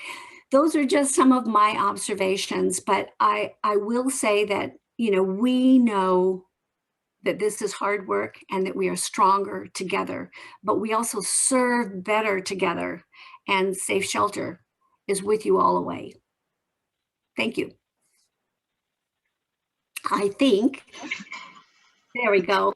those are just some of my observations, but I will say that, we know that this is hard work and that we are stronger together, but we also serve better together. and Safe Shelter is with you all the way. Thank you. I think, there we go.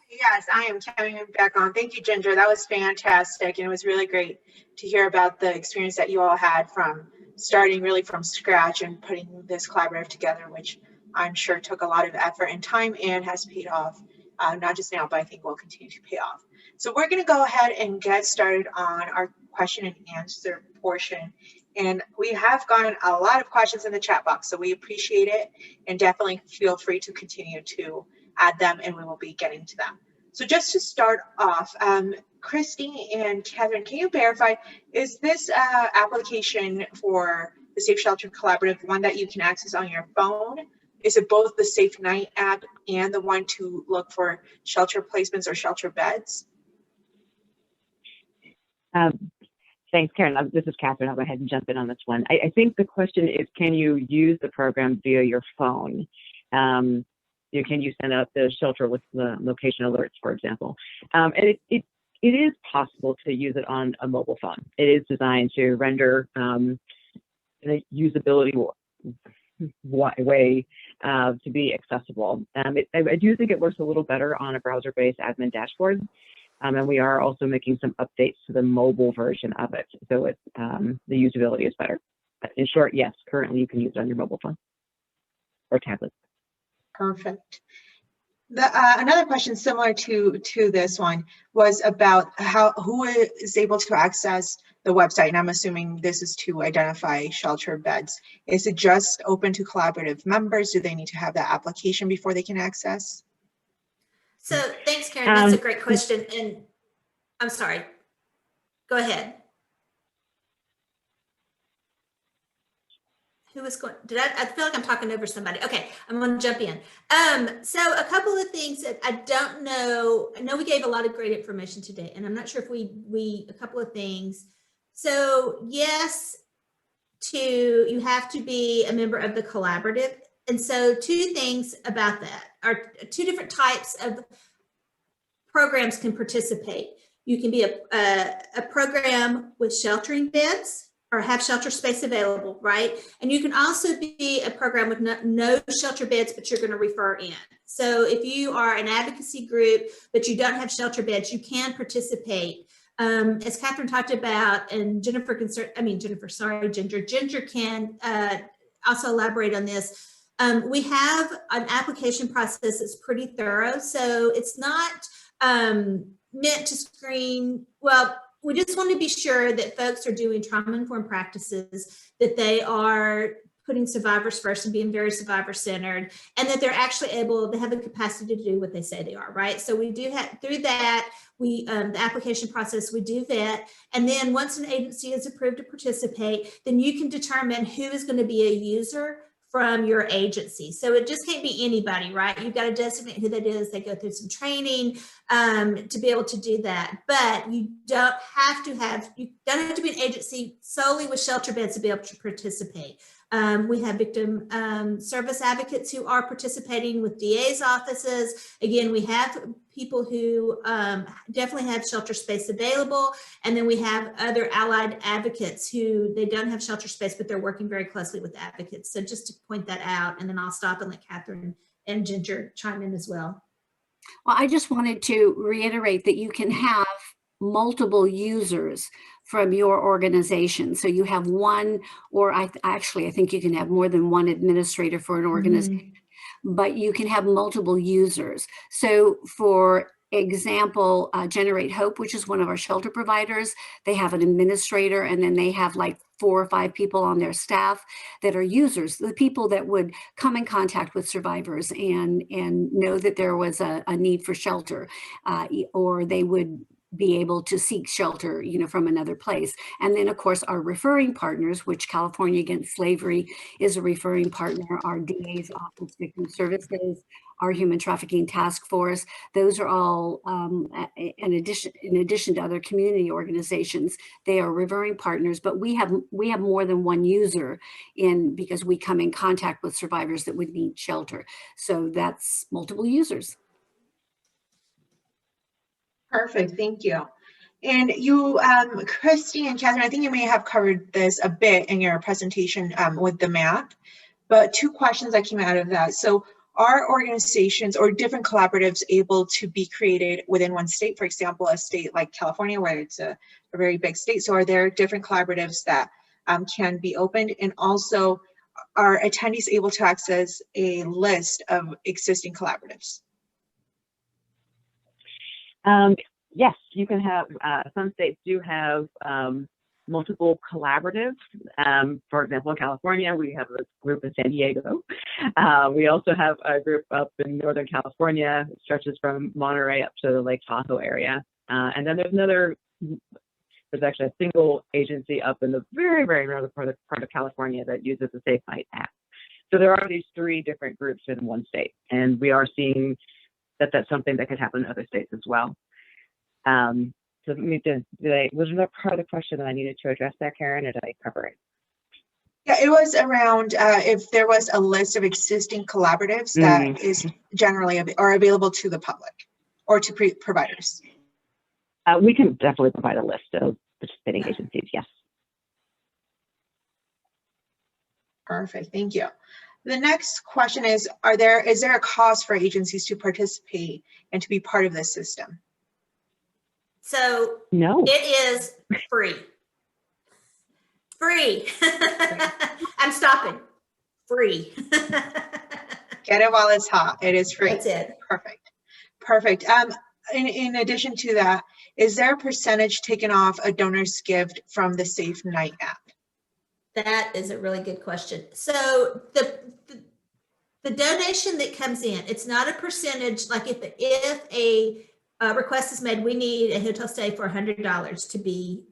Yes, I am coming back on. Thank you, Ginger. That was fantastic. And it was really great to hear about the experience that you all had from starting really from scratch and putting this collaborative together, which I'm sure took a lot of effort and time and has paid off, not just now, but I think will continue to pay off. So we're going to go ahead and get started on our question and answer portion. And we have gotten a lot of questions in the chat box, so we appreciate it, and definitely feel free to continue to add them, and we will be getting to them. So just to start off, Christy and Kevin, can you verify, is this application for the Safe Shelter Collaborative one that you can access on your phone? Is it both the Safe Night app and the one to look for shelter placements or shelter beds? Thanks, Karen. This is Catherine. I'll go ahead and jump in on this one. I think the question is, can you use the program via your phone? Can you send out the shelter with the location alerts, for example? And it is possible to use it on a mobile phone. It is designed to render a usability way to be accessible. I do think it works a little better on a browser-based admin dashboard. And we are also making some updates to the mobile version of it, so the usability is better. But in short, yes, currently you can use it on your mobile phone or tablet. Perfect. Another question similar to this one was about who is able to access the website, and I'm assuming this is to identify shelter beds. Is it just open to collaborative members? Do they need to have that application before they can access? So thanks, Karen. That's a great question. And I'm sorry. Go ahead. Who was going? I feel like I'm talking over somebody. Okay, I'm going to jump in. So a couple of things that I don't know. I know we gave a lot of great information today, and I'm not sure if a couple of things. So yes, you have to be a member of the collaborative. And so two things about that are two different types of programs can participate. You can be a program with sheltering beds or have shelter space available, right? And you can also be a program with no shelter beds, but you're going to refer in. So if you are an advocacy group, but you don't have shelter beds, you can participate. As Catherine talked about, and Ginger can also elaborate on this. We have an application process that's pretty thorough, so it's not meant to screen. Well, we just want to be sure that folks are doing trauma-informed practices, that they are putting survivors first and being very survivor-centered, and that they're actually they have the capacity to do what they say they are, right? So we do have, through that, the application process, we do vet, and then once an agency is approved to participate, then you can determine who is going to be a user from your agency. So it just can't be anybody, right? You've got to designate who that is. They go through some training to be able to do that. But you don't have to be an agency solely with shelter beds to be able to participate. We have victim service advocates who are participating with DA's offices. Again, we have people who definitely have shelter space available. And then we have other allied advocates who they don't have shelter space, but they're working very closely with advocates. So just to point that out, and then I'll stop and let Catherine and Ginger chime in as well. Well, I just wanted to reiterate that you can have multiple users from your organization. So you have one, or I think you can have more than one administrator for an organization, but you can have multiple users. So for example, Generate Hope, which is one of our shelter providers, they have an administrator, and then they have like 4 or 5 people on their staff that are users, the people that would come in contact with survivors and know that there was a need for shelter, or they would be able to seek shelter, from another place. And then, of course, our referring partners, which California Against Slavery is a referring partner, our DA's Office Victim Services, our Human Trafficking Task Force. Those are all, in addition to other community organizations, they are referring partners. But we have more than one user because we come in contact with survivors that would need shelter. So that's multiple users. Perfect, thank you. And you, Christy and Catherine, I think you may have covered this a bit in your presentation with the map, but 2 questions that came out of that. So are organizations or different collaboratives able to be created within one state? For example, a state like California, where it's a very big state. So are there different collaboratives that can be opened? And also, are attendees able to access a list of existing collaboratives? Yes, you can have, some states do have multiple collaboratives. For example, in California, we have a group in San Diego. We also have a group up in Northern California. It stretches from Monterey up to the Lake Tahoe area. And then there's actually a single agency up in the very, very northern part of California that uses the Safe Night app. So there are these 3 different groups in one state, and we are seeing that that's something that could happen in other states as well. So was there part of the question that I needed to address there, Karen, or did I cover it? Yeah, it was around if there was a list of existing collaboratives that is generally are available to the public or to providers. We can definitely provide a list of participating agencies, yes. Perfect, thank you. The next question is there a cost for agencies to participate and to be part of this system? So no, it is free. Free. I'm stopping. Free. Get it while it's hot. It is free. That's it. Perfect. Perfect. In addition to that, is there a percentage taken off a donor's gift from the Safe Night app? That is a really good question. So the donation that comes in, it's not a percentage. Like if a request is made, we need a hotel stay for $100 to be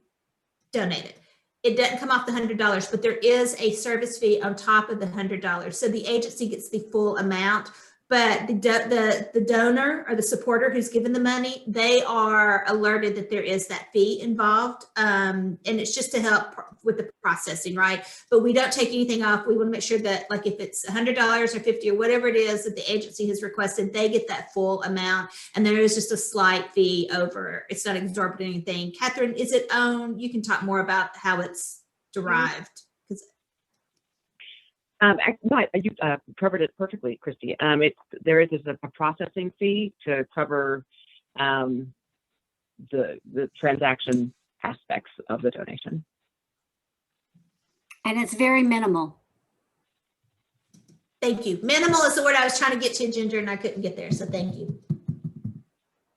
donated. It doesn't come off the $100, but there is a service fee on top of the $100. So the agency gets the full amount, but the donor or the supporter who's given the money, they are alerted that there is that fee involved. And it's just to help with the processing, right? But we don't take anything off. We want to make sure that, like, if it's $100 or $50 or whatever it is that the agency has requested, they get that full amount. And there is just a slight fee over. It's not exorbitant anything. Catherine, is it owned? You can talk more about how it's derived. You covered it perfectly, Christy. There is a processing fee to cover the transaction aspects of the donation. And it's very minimal. Thank you. Minimal is the word I was trying to get to, Ginger, and I couldn't get there. So thank you.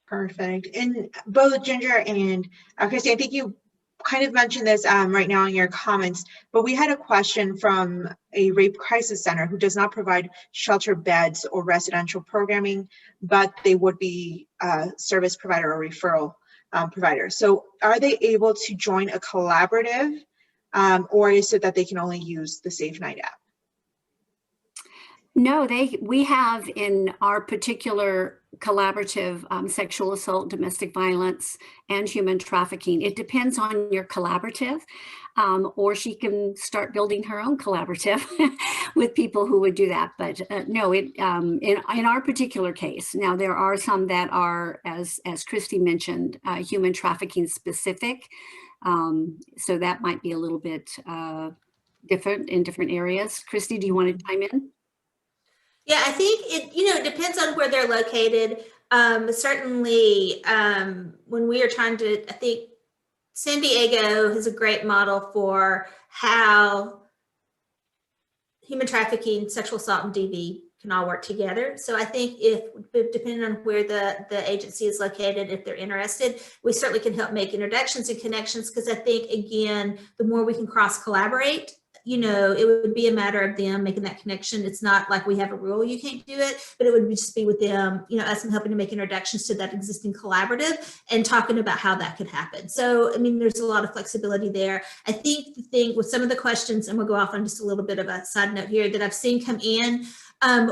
Perfect. And both Ginger and Christy, I think you kind of mentioned this right now in your comments, but we had a question from a rape crisis center who does not provide shelter beds or residential programming, but they would be a service provider or referral provider. So are they able to join a collaborative, or is it that they can only use the Safe Night app? No, we have in our particular collaborative sexual assault, domestic violence, and human trafficking. It depends on your collaborative, or she can start building her own collaborative with people who would do that. But no, in our particular case, now there are some that are, as Christy mentioned, human trafficking specific. So that might be a little bit different in different areas. Christy, do you want to chime in? Yeah, I think it depends on where they're located. Certainly, when we are trying to, I think San Diego is a great model for how human trafficking, sexual assault, and DV can all work together. So I think if depending on where the agency is located, if they're interested, we certainly can help make introductions and connections, because I think, again, the more we can cross collaborate, it would be a matter of them making that connection. It's not like we have a rule you can't do it, but it would just be with them, us and helping to make introductions to that existing collaborative and talking about how that could happen. So, I mean, there's a lot of flexibility there. I think the thing with some of the questions, and we'll go off on just a little bit of a side note here that I've seen come in,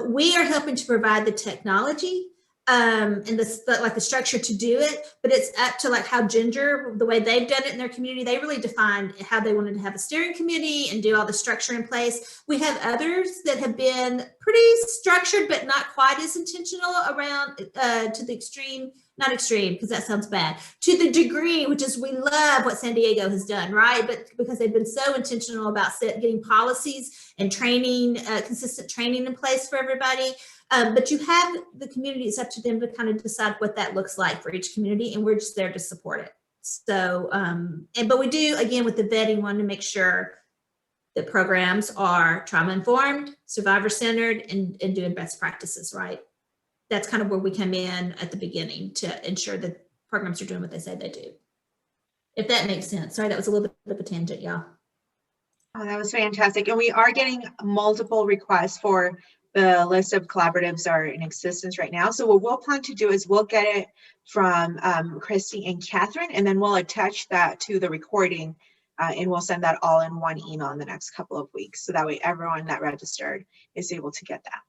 we are helping to provide the technology and the structure to do it, but it's up to like how Ginger, the way they've done it in their community, they really defined how they wanted to have a steering committee and do all the structure in place. We have others that have been pretty structured, but not quite as intentional around to the extreme, not extreme, because that sounds bad, to the degree, which is we love what San Diego has done, right? But because they've been so intentional about getting policies and training, consistent training in place for everybody. But you have the community, it's up to them to kind of decide what that looks like for each community, and we're just there to support it. So, but we do, again, with the vetting, want to make sure that programs are trauma-informed, survivor-centered, and doing best practices, right? That's kind of where we come in at the beginning to ensure that programs are doing what they say they do. If that makes sense. Sorry, that was a little bit of a tangent, y'all. Oh, that was fantastic. And we are getting multiple requests for the list of collaboratives are in existence right now. So what we'll plan to do is we'll get it from Christy and Catherine, and then we'll attach that to the recording and we'll send that all in one email in the next couple of weeks. So that way everyone that registered is able to get that.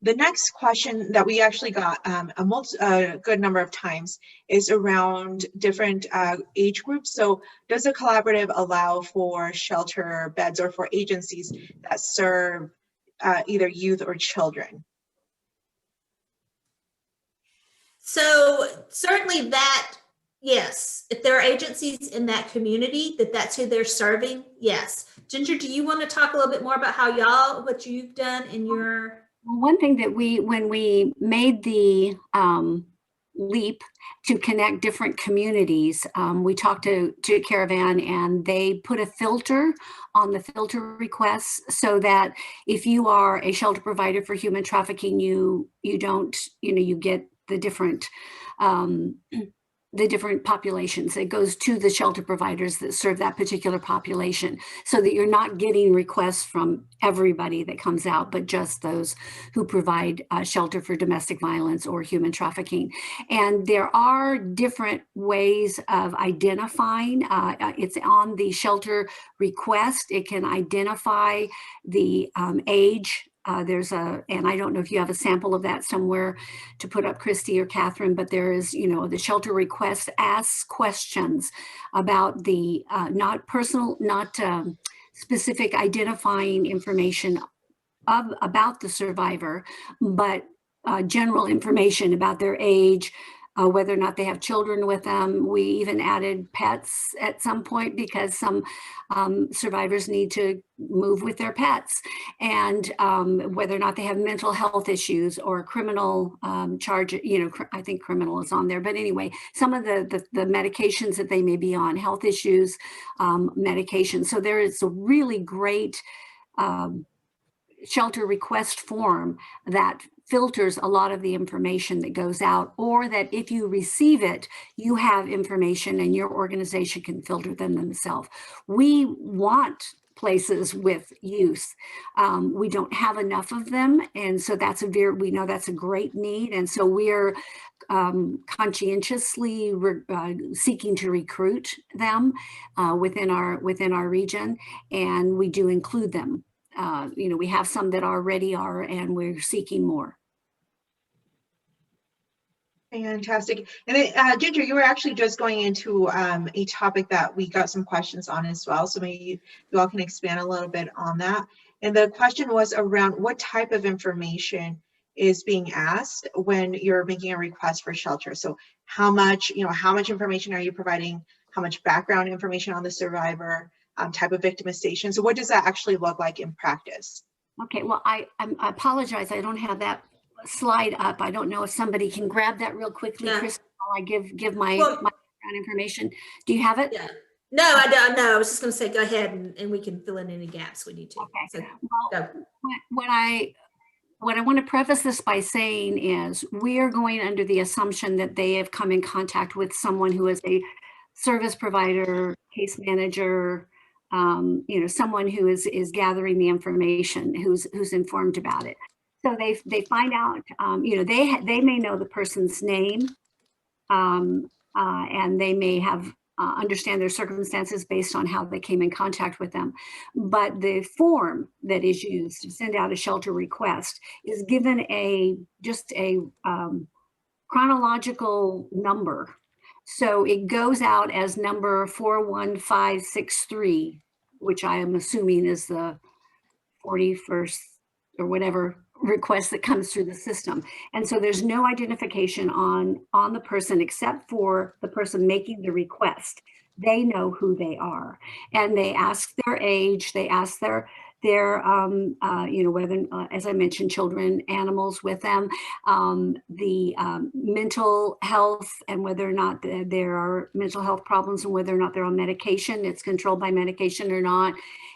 The next question that we actually got a good number of times is around different age groups. So does a collaborative allow for shelter beds or for agencies that serve either youth or children? So certainly that, yes, if there are agencies in that community that's who they're serving, yes. Ginger, do you want to talk a little bit more about how what you've done in your... One thing that when we made the leap to connect different communities, we talked to Caravan, and they put a filter on the filter requests so that if you are a shelter provider for human trafficking, you don't, you get the different populations. It goes to the shelter providers that serve that particular population, so that you're not getting requests from everybody that comes out, but just those who provide shelter for domestic violence or human trafficking. And there are different ways of identifying. It's on the shelter request. It can identify the age. And I don't know if you have a sample of that somewhere to put up, Christy or Catherine, but there is, the shelter request asks questions about the not specific identifying information about the survivor, but general information about their age, whether or not they have children with them. We even added pets at some point because some survivors need to move with their pets, and whether or not they have mental health issues or criminal charge. I think criminal is on there, but anyway, some of the medications that they may be on, health issues, medication. So there is a really great shelter request form that filters a lot of the information that goes out, or that if you receive it, you have information and your organization can filter them themselves. We want places with youth. We don't have enough of them, and so we know that's a great need, and so we're conscientiously seeking to recruit them within our region, and we do include them. We have some that already are, and we're seeking more. Fantastic. And then, Ginger, you were actually just going into a topic that we got some questions on as well. So maybe you all can expand a little bit on that. And the question was around what type of information is being asked when you're making a request for shelter. So how much information are you providing? How much background information on the survivor? Type of victimization. So what does that actually look like in practice? Okay, well, I apologize. I don't have that slide up. I don't know if somebody can grab that real quickly, yeah. Chris, while I give my background information. Do you have it? Yeah. No, I don't know. I was just going to say, go ahead and we can fill in any gaps we need to. Okay. So, well, what I want to preface this by saying is we are going under the assumption that they have come in contact with someone who is a service provider, case manager, someone who is gathering the information, who's informed about it. So they find out, they may know the person's name, and they may have understand their circumstances based on how they came in contact with them. But the form that is used to send out a shelter request is given chronological number. So it goes out as number 41563, which I am assuming is the 41st or whatever request that comes through the system. And so there's no identification on the person except for the person making the request. They know who they are, and they ask their age, they ask their whether, as I mentioned, children, animals with them, the mental health, and whether or not there are mental health problems, and whether or not they're on medication, it's controlled by medication or not.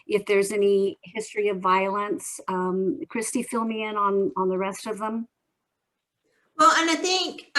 If there's any history of violence. Christy, fill me in on the rest of them. Well, and I think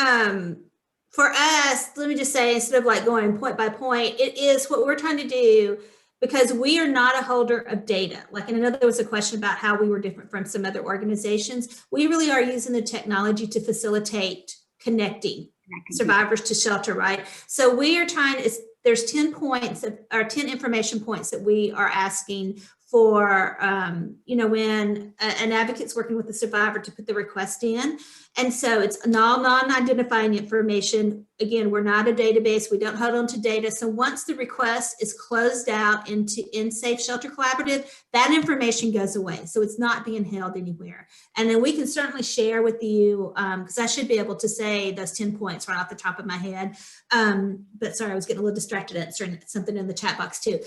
for us, let me just say, instead of like going point by point, it is what we're trying to do, because we are not a holder of data. Like, and I know there was a question about how we were different from some other organizations. We really are using the technology to facilitate connecting survivors to shelter, right? So we are trying, there's 10 points or 10 information points that we are asking for, when an advocate's working with the survivor to put the request in. And so it's non-identifying information. Again, we're not a database. We don't hold on to data. So once the request is closed out in Safe Shelter Collaborative, that information goes away. So it's not being held anywhere. And then we can certainly share with you, because I should be able to say those 10 points right off the top of my head. But sorry, I was getting a little distracted answering something in the chat box too.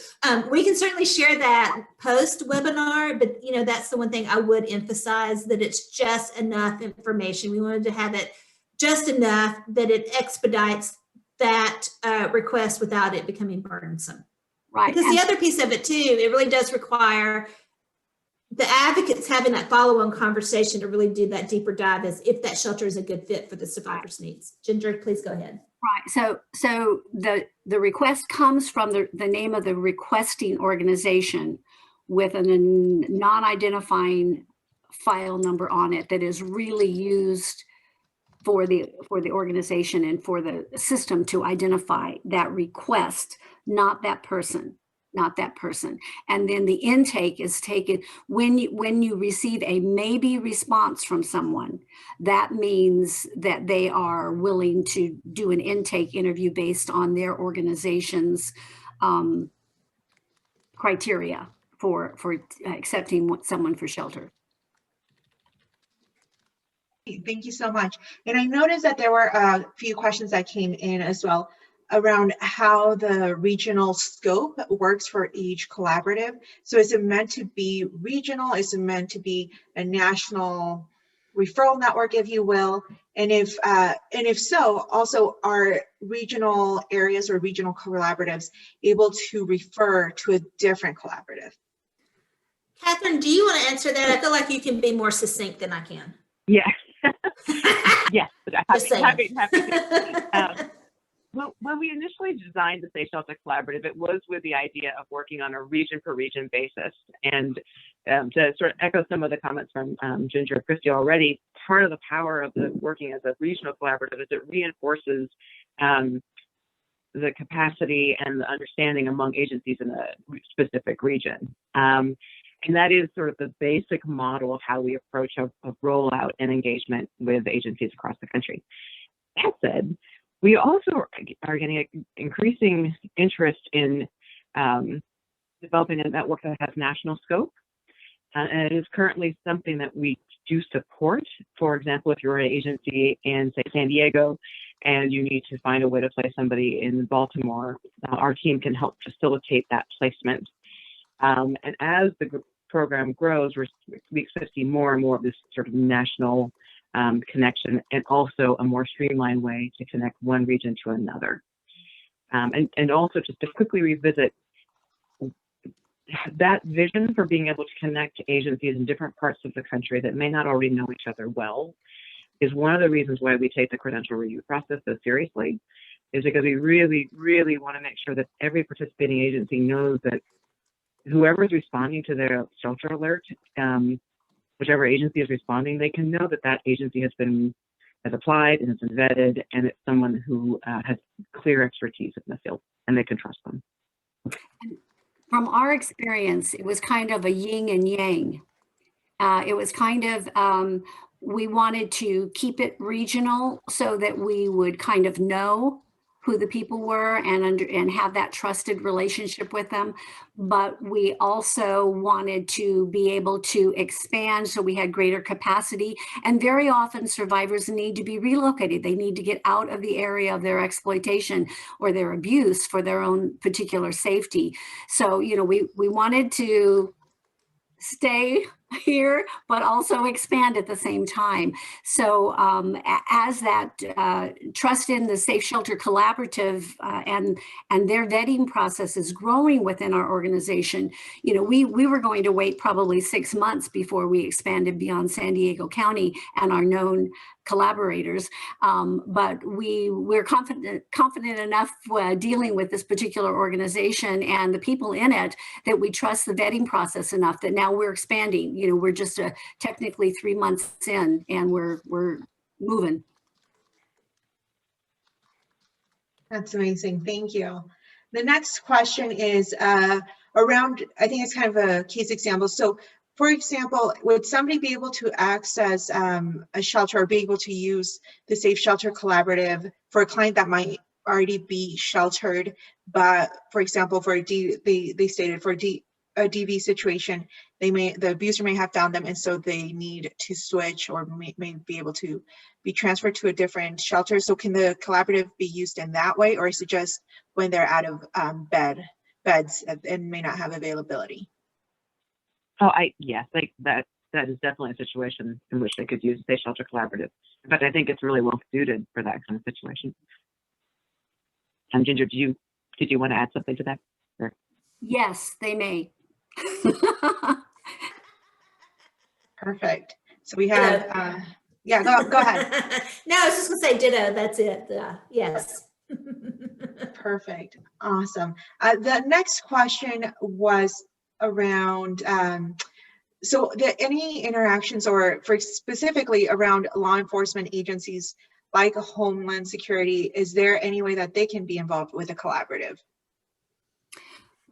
We can certainly share that post-webinar, but that's the one thing I would emphasize, that it's just enough information. We wanted to have it just enough that it expedites that request without it becoming burdensome. Right. Because the other piece of it too, it really does require the advocates having that follow-on conversation to really do that deeper dive as if that shelter is a good fit for the survivor's needs. Ginger, please go ahead. Right. So the request comes from the name of the requesting organization with a non-identifying file number on it that is really used for the organization and for the system to identify that request, not that person. And then the intake is taken when you receive a maybe response from someone. That means that they are willing to do an intake interview based on their organization's criteria for accepting someone for shelter. Thank you so much. And I noticed that there were a few questions that came in as well around how the regional scope works for each collaborative. So is it meant to be regional? Is it meant to be a national referral network, if you will? And if so, also are regional areas or regional collaboratives able to refer to a different collaborative? Catherine, do you want to answer that? I feel like you can be more succinct than I can. Yeah. Yes. Happy. Well, when we initially designed the Safe Shelter Collaborative, it was with the idea of working on a region-per-region basis. And to sort of echo some of the comments from Ginger and Christy already, part of the power of the working as a regional collaborative is it reinforces the capacity and the understanding among agencies in a specific region. And that is sort of the basic model of how we approach a rollout and engagement with agencies across the country. That said, we also are getting an increasing interest in developing a network that has national scope. And it is currently something that we do support. For example, if you're an agency in, say, San Diego, and you need to find a way to place somebody in Baltimore, our team can help facilitate that placement. And as the program grows, we expect to see more and more of this sort of national connection, and also a more streamlined way to connect one region to another. And also just to quickly revisit that vision for being able to connect agencies in different parts of the country that may not already know each other well is one of the reasons why we take the credential review process so seriously, is because we really, really want to make sure that every participating agency knows that whoever is responding to their shelter alert, whichever agency is responding, they can know that that agency has applied and has been vetted, and it's someone who has clear expertise in the field, and they can trust them. From our experience, it was kind of a yin and yang. It was kind of we wanted to keep it regional so that we would kind of know who the people were and have that trusted relationship with them. But we also wanted to be able to expand so we had greater capacity. And very often survivors need to be relocated. They need to get out of the area of their exploitation or their abuse for their own particular safety. So, you know, we wanted to stay here, but also expand at the same time. So as that trust in the Safe Shelter Collaborative and their vetting process is growing within our organization, you know, we were going to wait probably 6 months before we expanded beyond San Diego County and our known collaborators. But we're confident enough dealing with this particular organization and the people in it that we trust the vetting process enough that now we're expanding. You know, we're just technically 3 months in and we're moving. That's amazing. Thank you. The next question is around, I think it's kind of a case example. So for example, would somebody be able to access a shelter or be able to use the Safe Shelter Collaborative for a client that might already be sheltered, but for example, for they stated for a DV situation, the abuser may have found them, and so they need to switch or may be able to be transferred to a different shelter. So can the collaborative be used in that way, or is it just when they're out of beds and may not have availability? Oh, yes, like that is definitely a situation in which they could use the Safe Shelter Collaborative. In fact, I think it's really well suited for that kind of situation. Ginger, did you want to add something to that? Or? Yes, they may. Perfect. So we have, yeah, go ahead. No, I was just gonna say ditto, that's it, yes. Perfect, awesome. The next question was around, so any interactions or for specifically around law enforcement agencies like Homeland Security, is there any way that they can be involved with a collaborative?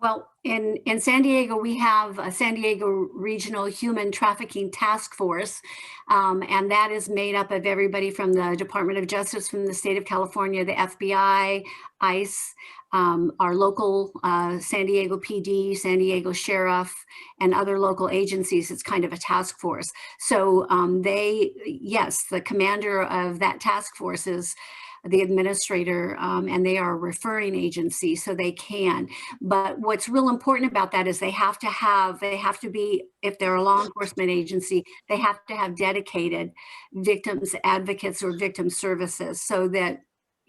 Well, in San Diego, we have a San Diego Regional Human Trafficking Task Force, and that is made up of everybody from the Department of Justice, from the state of California, the FBI, ICE, our local San Diego PD, San Diego Sheriff, and other local agencies. It's kind of a task force. So yes, the commander of that task force is the administrator, and they are a referring agency, so they can. But what's real important about that is they have to be, if they're a law enforcement agency, they have to have dedicated victims advocates or victim services, so that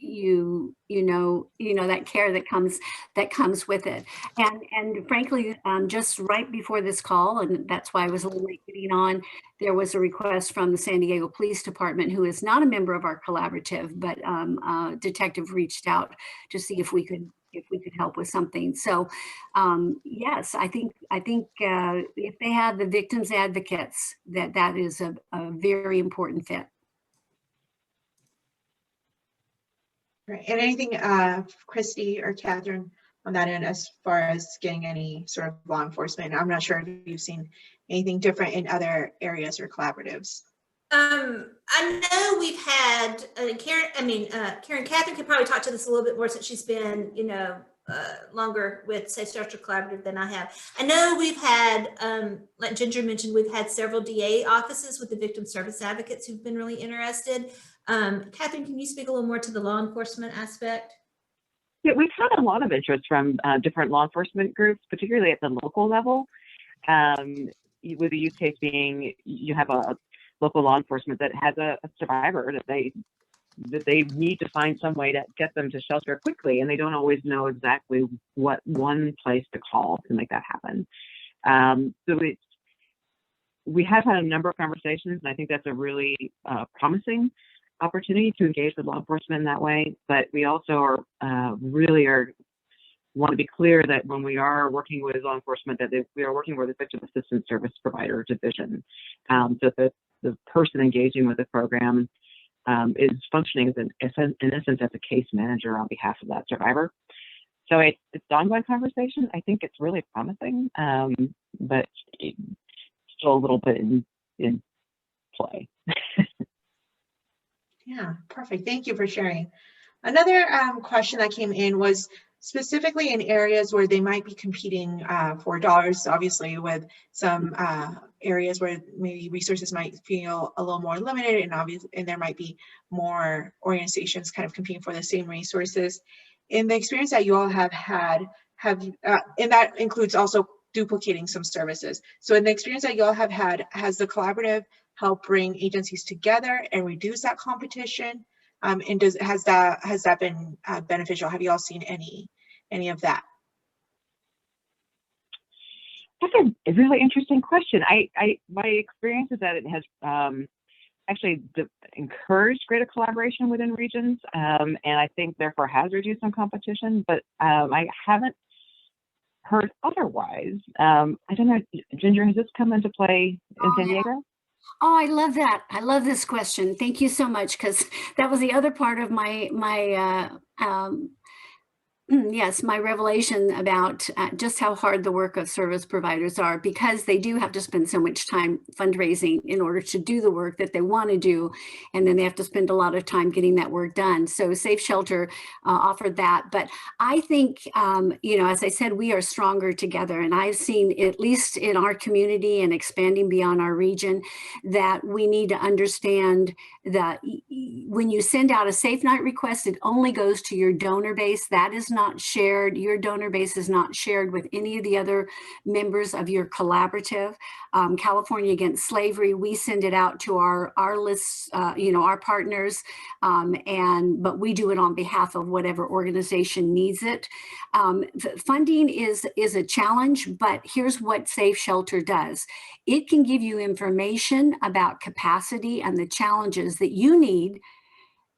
you know that care that comes with it. And frankly, just right before this call, and that's why I was a little late getting on, there was a request from the San Diego Police Department, who is not a member of our collaborative, but a detective reached out to see if we could help with something. So yes, I think if they have the victims advocates, that is a very important fit. Right. And anything, Christy or Catherine, on that end as far as getting any sort of law enforcement? I'm not sure if you've seen anything different in other areas or collaboratives. I know we've had Karen. Catherine could probably talk to this a little bit more since she's been, longer with Safe Shelter Collaborative than I have. I know we've had, like Ginger mentioned, we've had several DA offices with the victim service advocates who've been really interested. Catherine, can you speak a little more to the law enforcement aspect? Yeah, we've had a lot of interest from different law enforcement groups, particularly at the local level. With the use case being, you have a local law enforcement that has a survivor that they need to find some way to get them to shelter quickly, and they don't always know exactly what one place to call to make that happen. So we have had a number of conversations, and I think that's a really promising opportunity to engage with law enforcement in that way. But we also want to be clear that when we are working with law enforcement, that we are working with a victim assistance service provider division, so that the person engaging with the program is functioning in essence as a case manager on behalf of that survivor. So it's an ongoing conversation. I think it's really promising, but still a little bit in play. Perfect. Thank you for sharing. Another question that came in was specifically in areas where they might be competing for dollars, obviously with some areas where maybe resources might feel a little more limited, and there might be more organizations kind of competing for the same resources. In the experience that you all have had, and that includes also duplicating some services. So in the experience that you all have had, has the collaborative helped bring agencies together and reduce that competition? And has that been beneficial? Have you all seen any of that? That's a really interesting question. My experience is that it has actually encouraged greater collaboration within regions, and I think therefore has reduced some competition. But I haven't heard otherwise. I don't know, Ginger, has this come into play in San Diego? Oh, I love that. I love this question. Thank you so much, because that was the other part of my yes, my revelation about just how hard the work of service providers are, because they do have to spend so much time fundraising in order to do the work that they want to do. And then they have to spend a lot of time getting that work done. So Safe Shelter offered that. But I think, you know, as I said, we are stronger together. And I've seen, at least in our community and expanding beyond our region, that we need to understand that when you send out a Safe Night request, it only goes to your donor base. That is not shared. Your donor base is not shared with any of the other members of your collaborative. California Against Slavery, we send it out to our lists, you know, our partners, but we do it on behalf of whatever organization needs it. Funding is a challenge, but here's what Safe Shelter does. It can give you information about capacity and the challenges that you need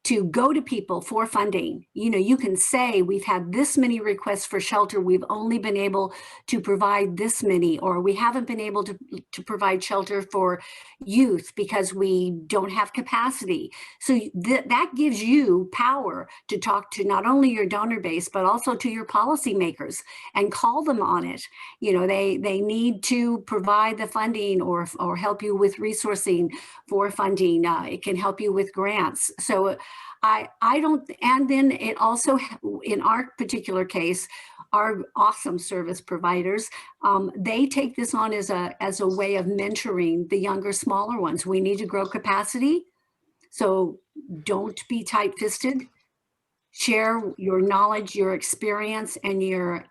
to go to people for funding. You know, you can say, we've had this many requests for shelter, we've only been able to provide this many, or we haven't been able to provide shelter for youth because we don't have capacity. So that gives you power to talk to not only your donor base, but also to your policymakers and call them on it. You know, they need to provide the funding or help you with resourcing for funding. It can help you with grants. So I don't, and then it also, in our particular case, our awesome service providers, they take this on as a way of mentoring the younger, smaller ones. We need to grow capacity, so don't be tight-fisted. Share your knowledge, your experience, and your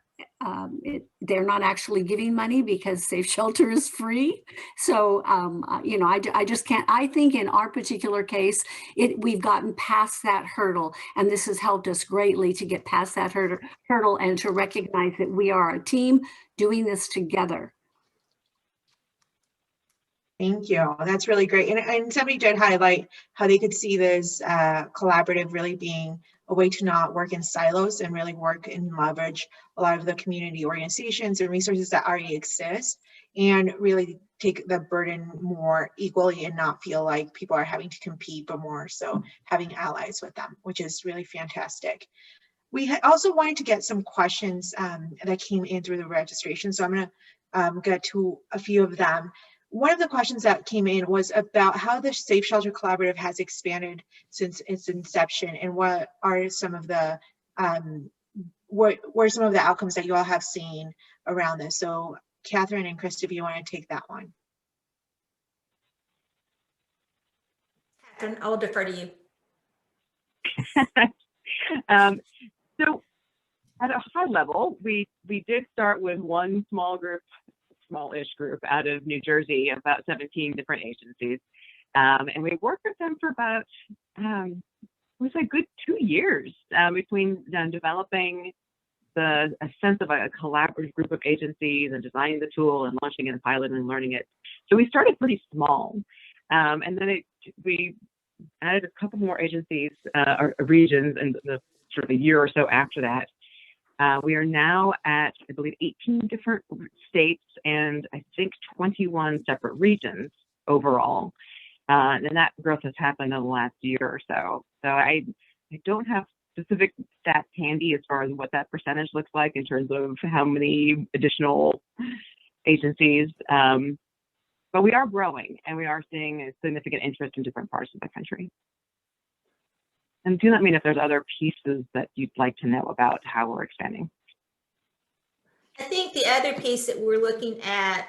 they're not actually giving money because Safe Shelter is free. So, you know, I just can't, I think in our particular case, we've gotten past that hurdle, and this has helped us greatly to get past that hurdle and to recognize that we are a team doing this together. Thank you. That's really great. And somebody did highlight how they could see this collaborative really being a way to not work in silos and really work and leverage a lot of the community organizations and resources that already exist, and really take the burden more equally and not feel like people are having to compete, but more so having allies with them, which is really fantastic. We also wanted to get some questions that came in through the registration. So I'm going to get to a few of them. One of the questions that came in was about how the Safe Shelter Collaborative has expanded since its inception, and what are some of the what are some of the outcomes that you all have seen around this. So Catherine and Chris, if you want to take that one. Catherine, I'll defer to you. So at a high level, we did start with one smallish group out of New Jersey, about 17 different agencies. And we worked with them for about, it was a good 2 years between developing a sense of a collaborative group of agencies and designing the tool and launching it and piloting and learning it. So we started pretty small. And then we added a couple more agencies or regions in the sort of a year or so after that. We are now at, I believe, 18 different states and I think 21 separate regions overall. And that growth has happened in the last year or so. So I don't have specific stats handy as far as what that percentage looks like in terms of how many additional agencies. But we are growing, and we are seeing a significant interest in different parts of the country. And do let me know if there's other pieces that you'd like to know about how we're expanding. I think the other piece that we're looking at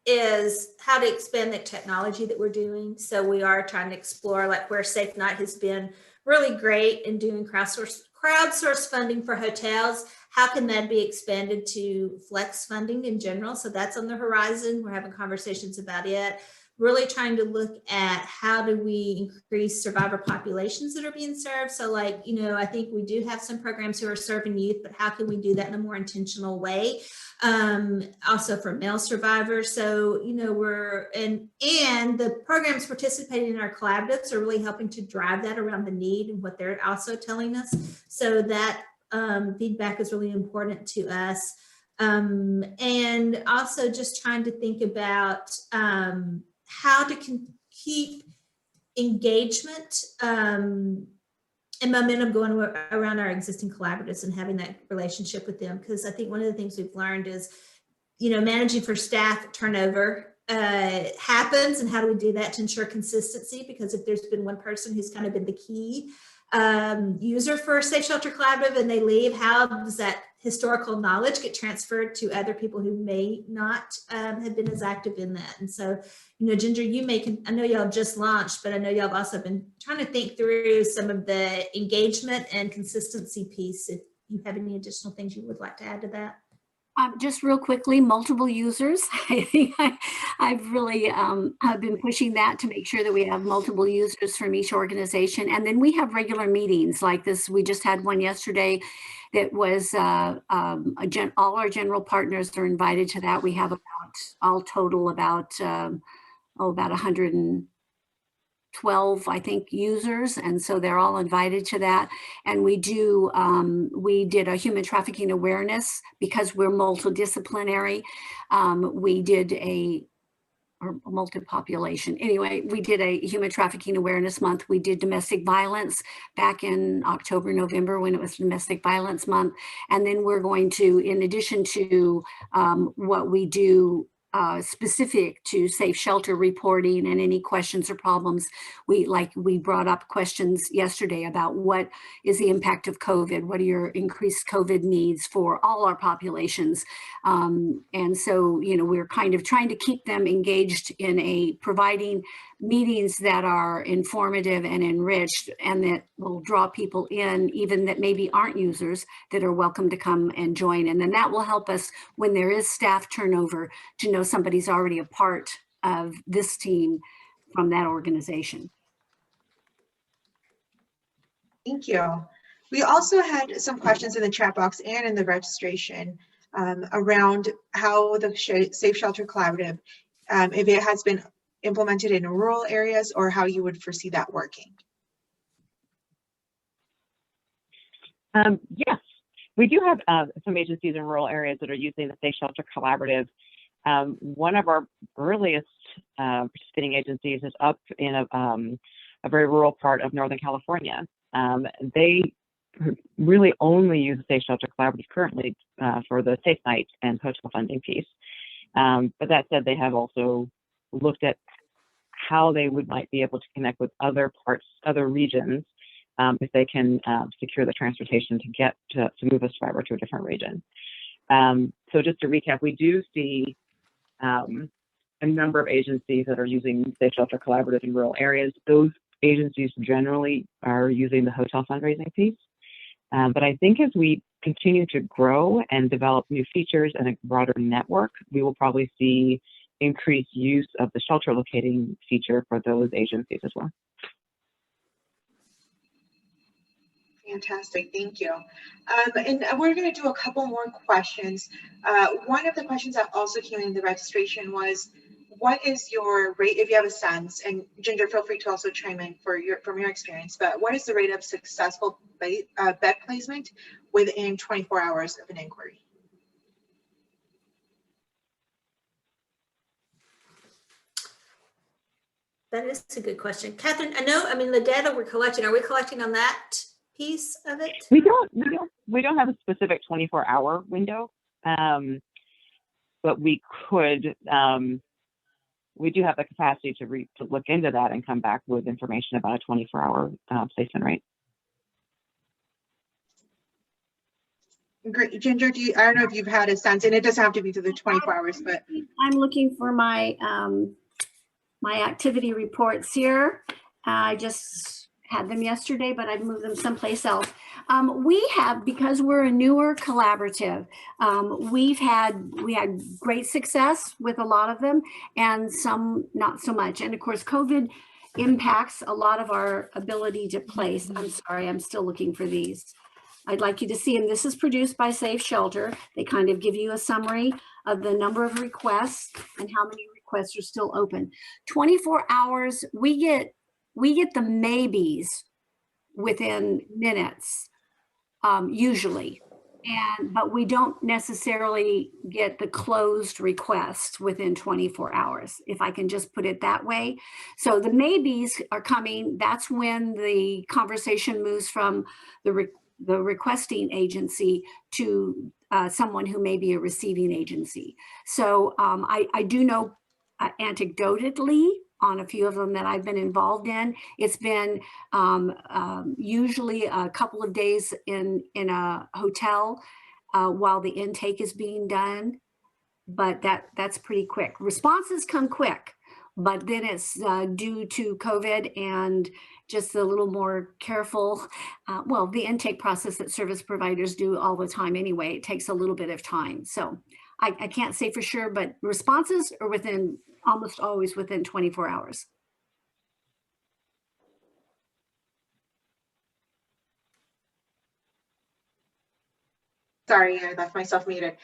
is how to expand the technology that we're doing. So we are trying to explore, like where Safe Night has been really great in doing crowdsource funding for hotels. How can that be expanded to flex funding in general? So that's on the horizon. We're having conversations about it. Really trying to look at how do we increase survivor populations that are being served. So like, you know, I think we do have some programs who are serving youth, but how can we do that in a more intentional way? Also for male survivors. So, you know, and the programs participating in our collaboratives are really helping to drive that around the need and what they're also telling us. So that feedback is really important to us. And also just trying to think about how to keep engagement and momentum going around our existing collaboratives and having that relationship with them. Because I think one of the things we've learned is, you know, managing for staff turnover happens, and how do we do that to ensure consistency? Because if there's been one person who's kind of been the key user for Safe Shelter Collaborative and they leave, how does that historical knowledge get transferred to other people who may not have been as active in that? And so, you know, Ginger, I know y'all just launched, but I know y'all have also been trying to think through some of the engagement and consistency piece. If you have any additional things you would like to add to that. Just real quickly, multiple users. I think I've really I've been pushing that to make sure that we have multiple users from each organization. And then we have regular meetings like this. We just had one yesterday that was all our general partners are invited to that. We have all total about 112, I think, users, and so they're all invited to that. And we did a human trafficking awareness because we're multidisciplinary. We did or multi-population. Anyway, we did a human trafficking awareness month. We did domestic violence back in October, November, when it was domestic violence month. And then we're going to, in addition to what we do specific to safe shelter reporting and any questions or problems, we brought up questions yesterday about what is the impact of COVID, what are your increased COVID needs for all our populations, and so, you know, we're kind of trying to keep them engaged in providing meetings that are informative and enriched and that will draw people in, even that maybe aren't users, that are welcome to come and join. And then that will help us when there is staff turnover to know somebody's already a part of this team from that organization. Thank you. We also had some questions in the chat box and in the registration around how the Safe Shelter Collaborative, if it has been implemented in rural areas, or how you would foresee that working. Yes, we do have some agencies in rural areas that are using the Safe Shelter Collaborative. One of our earliest participating agencies is up in a very rural part of Northern California. They really only use the Safe Shelter Collaborative currently for the Safe Night and hotel funding piece. But that said, they have also looked at how they might be able to connect with other regions, if they can secure the transportation to get to move a survivor to a different region. So just to recap, we do see a number of agencies that are using Safe Shelter Collaborative in rural areas. Those agencies generally are using the hotel fundraising piece. But I think as we continue to grow and develop new features and a broader network, we will probably see increased use of the shelter locating feature for those agencies as well. Fantastic, thank you. And we're going to do a couple more questions. One of the questions that also came in the registration was, what is your rate, if you have a sense, and Ginger, feel free to also chime in from your experience, but what is the rate of successful bed placement within 24 hours of an inquiry? That is a good question. Catherine, I mean, the data we're collecting, are we collecting on that piece of it? We don't have a specific 24-hour window, but we could we do have the capacity to look into that and come back with information about a 24-hour placement rate. Great. Ginger, I don't know if you've had a sense, and it doesn't have to be to the 24 hours, but. I'm looking for my, my activity reports here. I just had them yesterday, but I've moved them someplace else. We have, because we're a newer collaborative, we had great success with a lot of them and some not so much. And of course, COVID impacts a lot of our ability to place. I'm sorry, I'm still looking for these. I'd like you to see them. This is produced by Safe Shelter. They kind of give you a summary of the number of requests and how many requests are still open. 24 hours, we get the maybes within minutes, usually. But we don't necessarily get the closed requests within 24 hours, if I can just put it that way. So the maybes are coming. That's when the conversation moves from the requesting agency to someone who may be a receiving agency. So I do know anecdotally on a few of them that I've been involved in, it's been usually a couple of days in a hotel while the intake is being done, but that's pretty quick. Responses come quick, but then it's due to COVID and just a little more careful. Well, the intake process that service providers do all the time anyway, it takes a little bit of time. So I can't say for sure, but responses are almost always within 24 hours. Sorry, I left myself muted.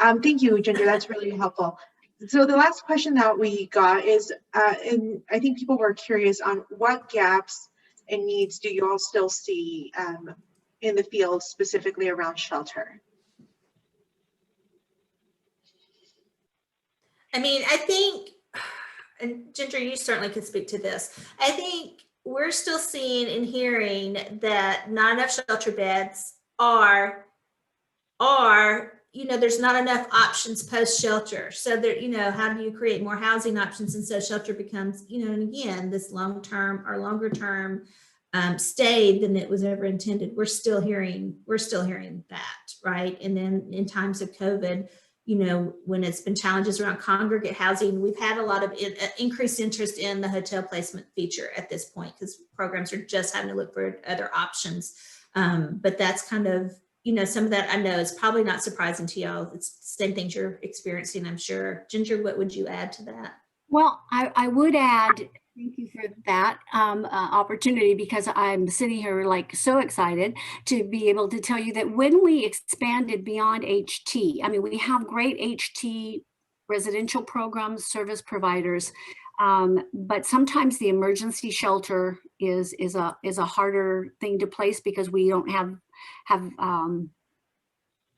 Thank you, Ginger. That's really helpful. So the last question that we got is, and I think people were curious on what gaps and needs do you all still see in the field, specifically around shelter? I mean, I think, and Ginger, you certainly could speak to this. I think we're still seeing and hearing that not enough shelter beds are, there's not enough options post-shelter. So there, how do you create more housing options? And so shelter becomes, and again, this long-term or longer-term stay than it was ever intended. We're still hearing that, right? And then in times of COVID, when it's been challenges around congregate housing, we've had a lot of increased interest in the hotel placement feature at this point because programs are just having to look for other options. But that's kind of, some of that I know is probably not surprising to y'all. It's the same things you're experiencing, I'm sure. Ginger, what would you add to that? Well, I would add, thank you for that opportunity, because I'm sitting here like so excited to be able to tell you that when we expanded beyond HT, I mean, we have great HT residential programs, service providers, but sometimes the emergency shelter is a harder thing to place because we don't have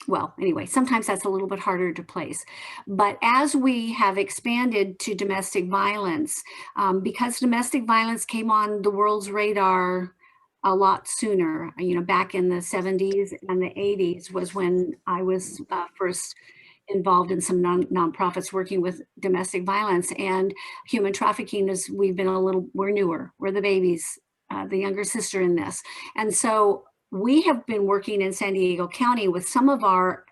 well, anyway, sometimes that's a little bit harder to place. But as we have expanded to domestic violence, because domestic violence came on the world's radar a lot sooner, back in the 70s and the 80s was when I was first involved in some nonprofits working with domestic violence, and human trafficking we're newer, we're the babies, the younger sister in this. And so we have been working in San Diego County with some of our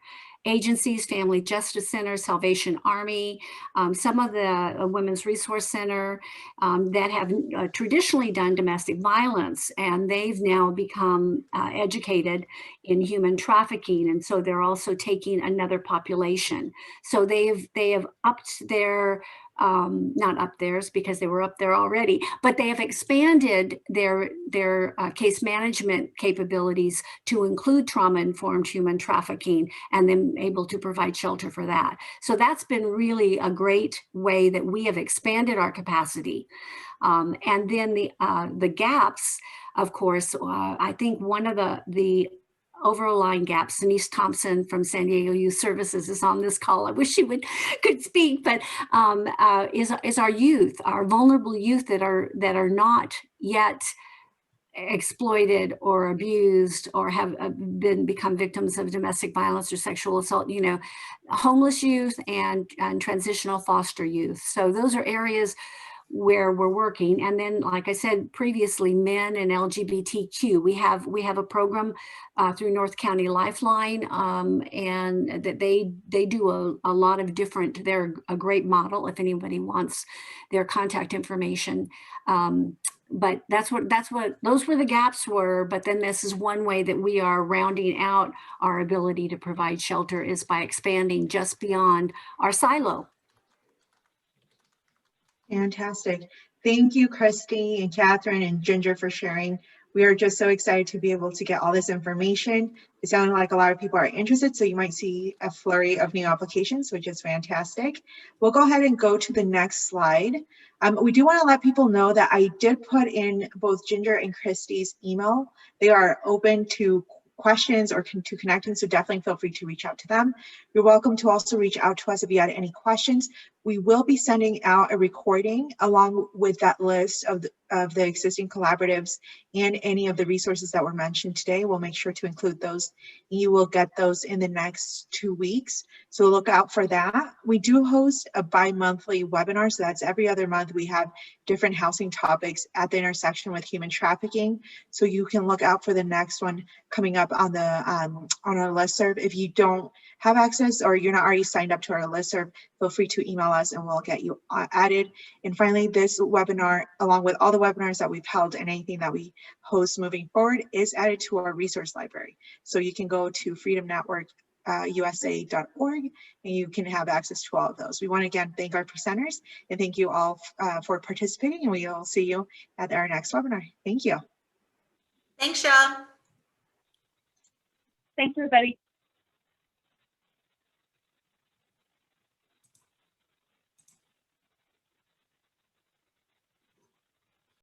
agencies, Family Justice Center, Salvation Army, some of the Women's Resource Center that have traditionally done domestic violence, and they've now become educated in human trafficking, and so they're also taking another population. So they have upped their not up theirs because they were up there already, but they have expanded their case management capabilities to include trauma-informed human trafficking, and then able to provide shelter for that. So that's been really a great way that we have expanded our capacity. And then the gaps, of course, I think one of the overlying gaps. Denise Thompson from San Diego Youth Services is on this call. I wish she could speak, but is our youth, our vulnerable youth that are not yet exploited or abused or have become victims of domestic violence or sexual assault, you know, homeless youth and transitional foster youth. So those are areas where we're working. And then, like I said previously, men and LGBTQ. We have a program through North County Lifeline, and that they do a lot of different. They're a great model if anybody wants their contact information. But those were the gaps were. But then this is one way that we are rounding out our ability to provide shelter is by expanding just beyond our silo. Fantastic. Thank you, Christy and Catherine and Ginger, for sharing. We are just so excited to be able to get all this information. It sounded like a lot of people are interested, so you might see a flurry of new applications, which is fantastic. We'll go ahead and go to the next slide. We do want to let people know that I did put in both Ginger and Christy's email. They are open to questions or to connecting, so definitely feel free to reach out to them. You're welcome to also reach out to us if you had any questions. We will be sending out a recording along with that list of the existing collaboratives and any of the resources that were mentioned today. We'll make sure to include those. You will get those in the next 2 weeks, so look out for that. We do host a bi-monthly webinar, so that's every other month. We have different housing topics at the intersection with human trafficking, so you can look out for the next one coming up on our listserv. If you don't have access or you're not already signed up to our listserv, feel free to email us and we'll get you added. And finally, this webinar, along with all the webinars that we've held and anything that we host moving forward, is added to our resource library. So you can go to freedomnetworkusa.org and you can have access to all of those. We want to again thank our presenters and thank you all for participating, and we will see you at our next webinar. Thank you. Thanks, y'all. Thanks, everybody.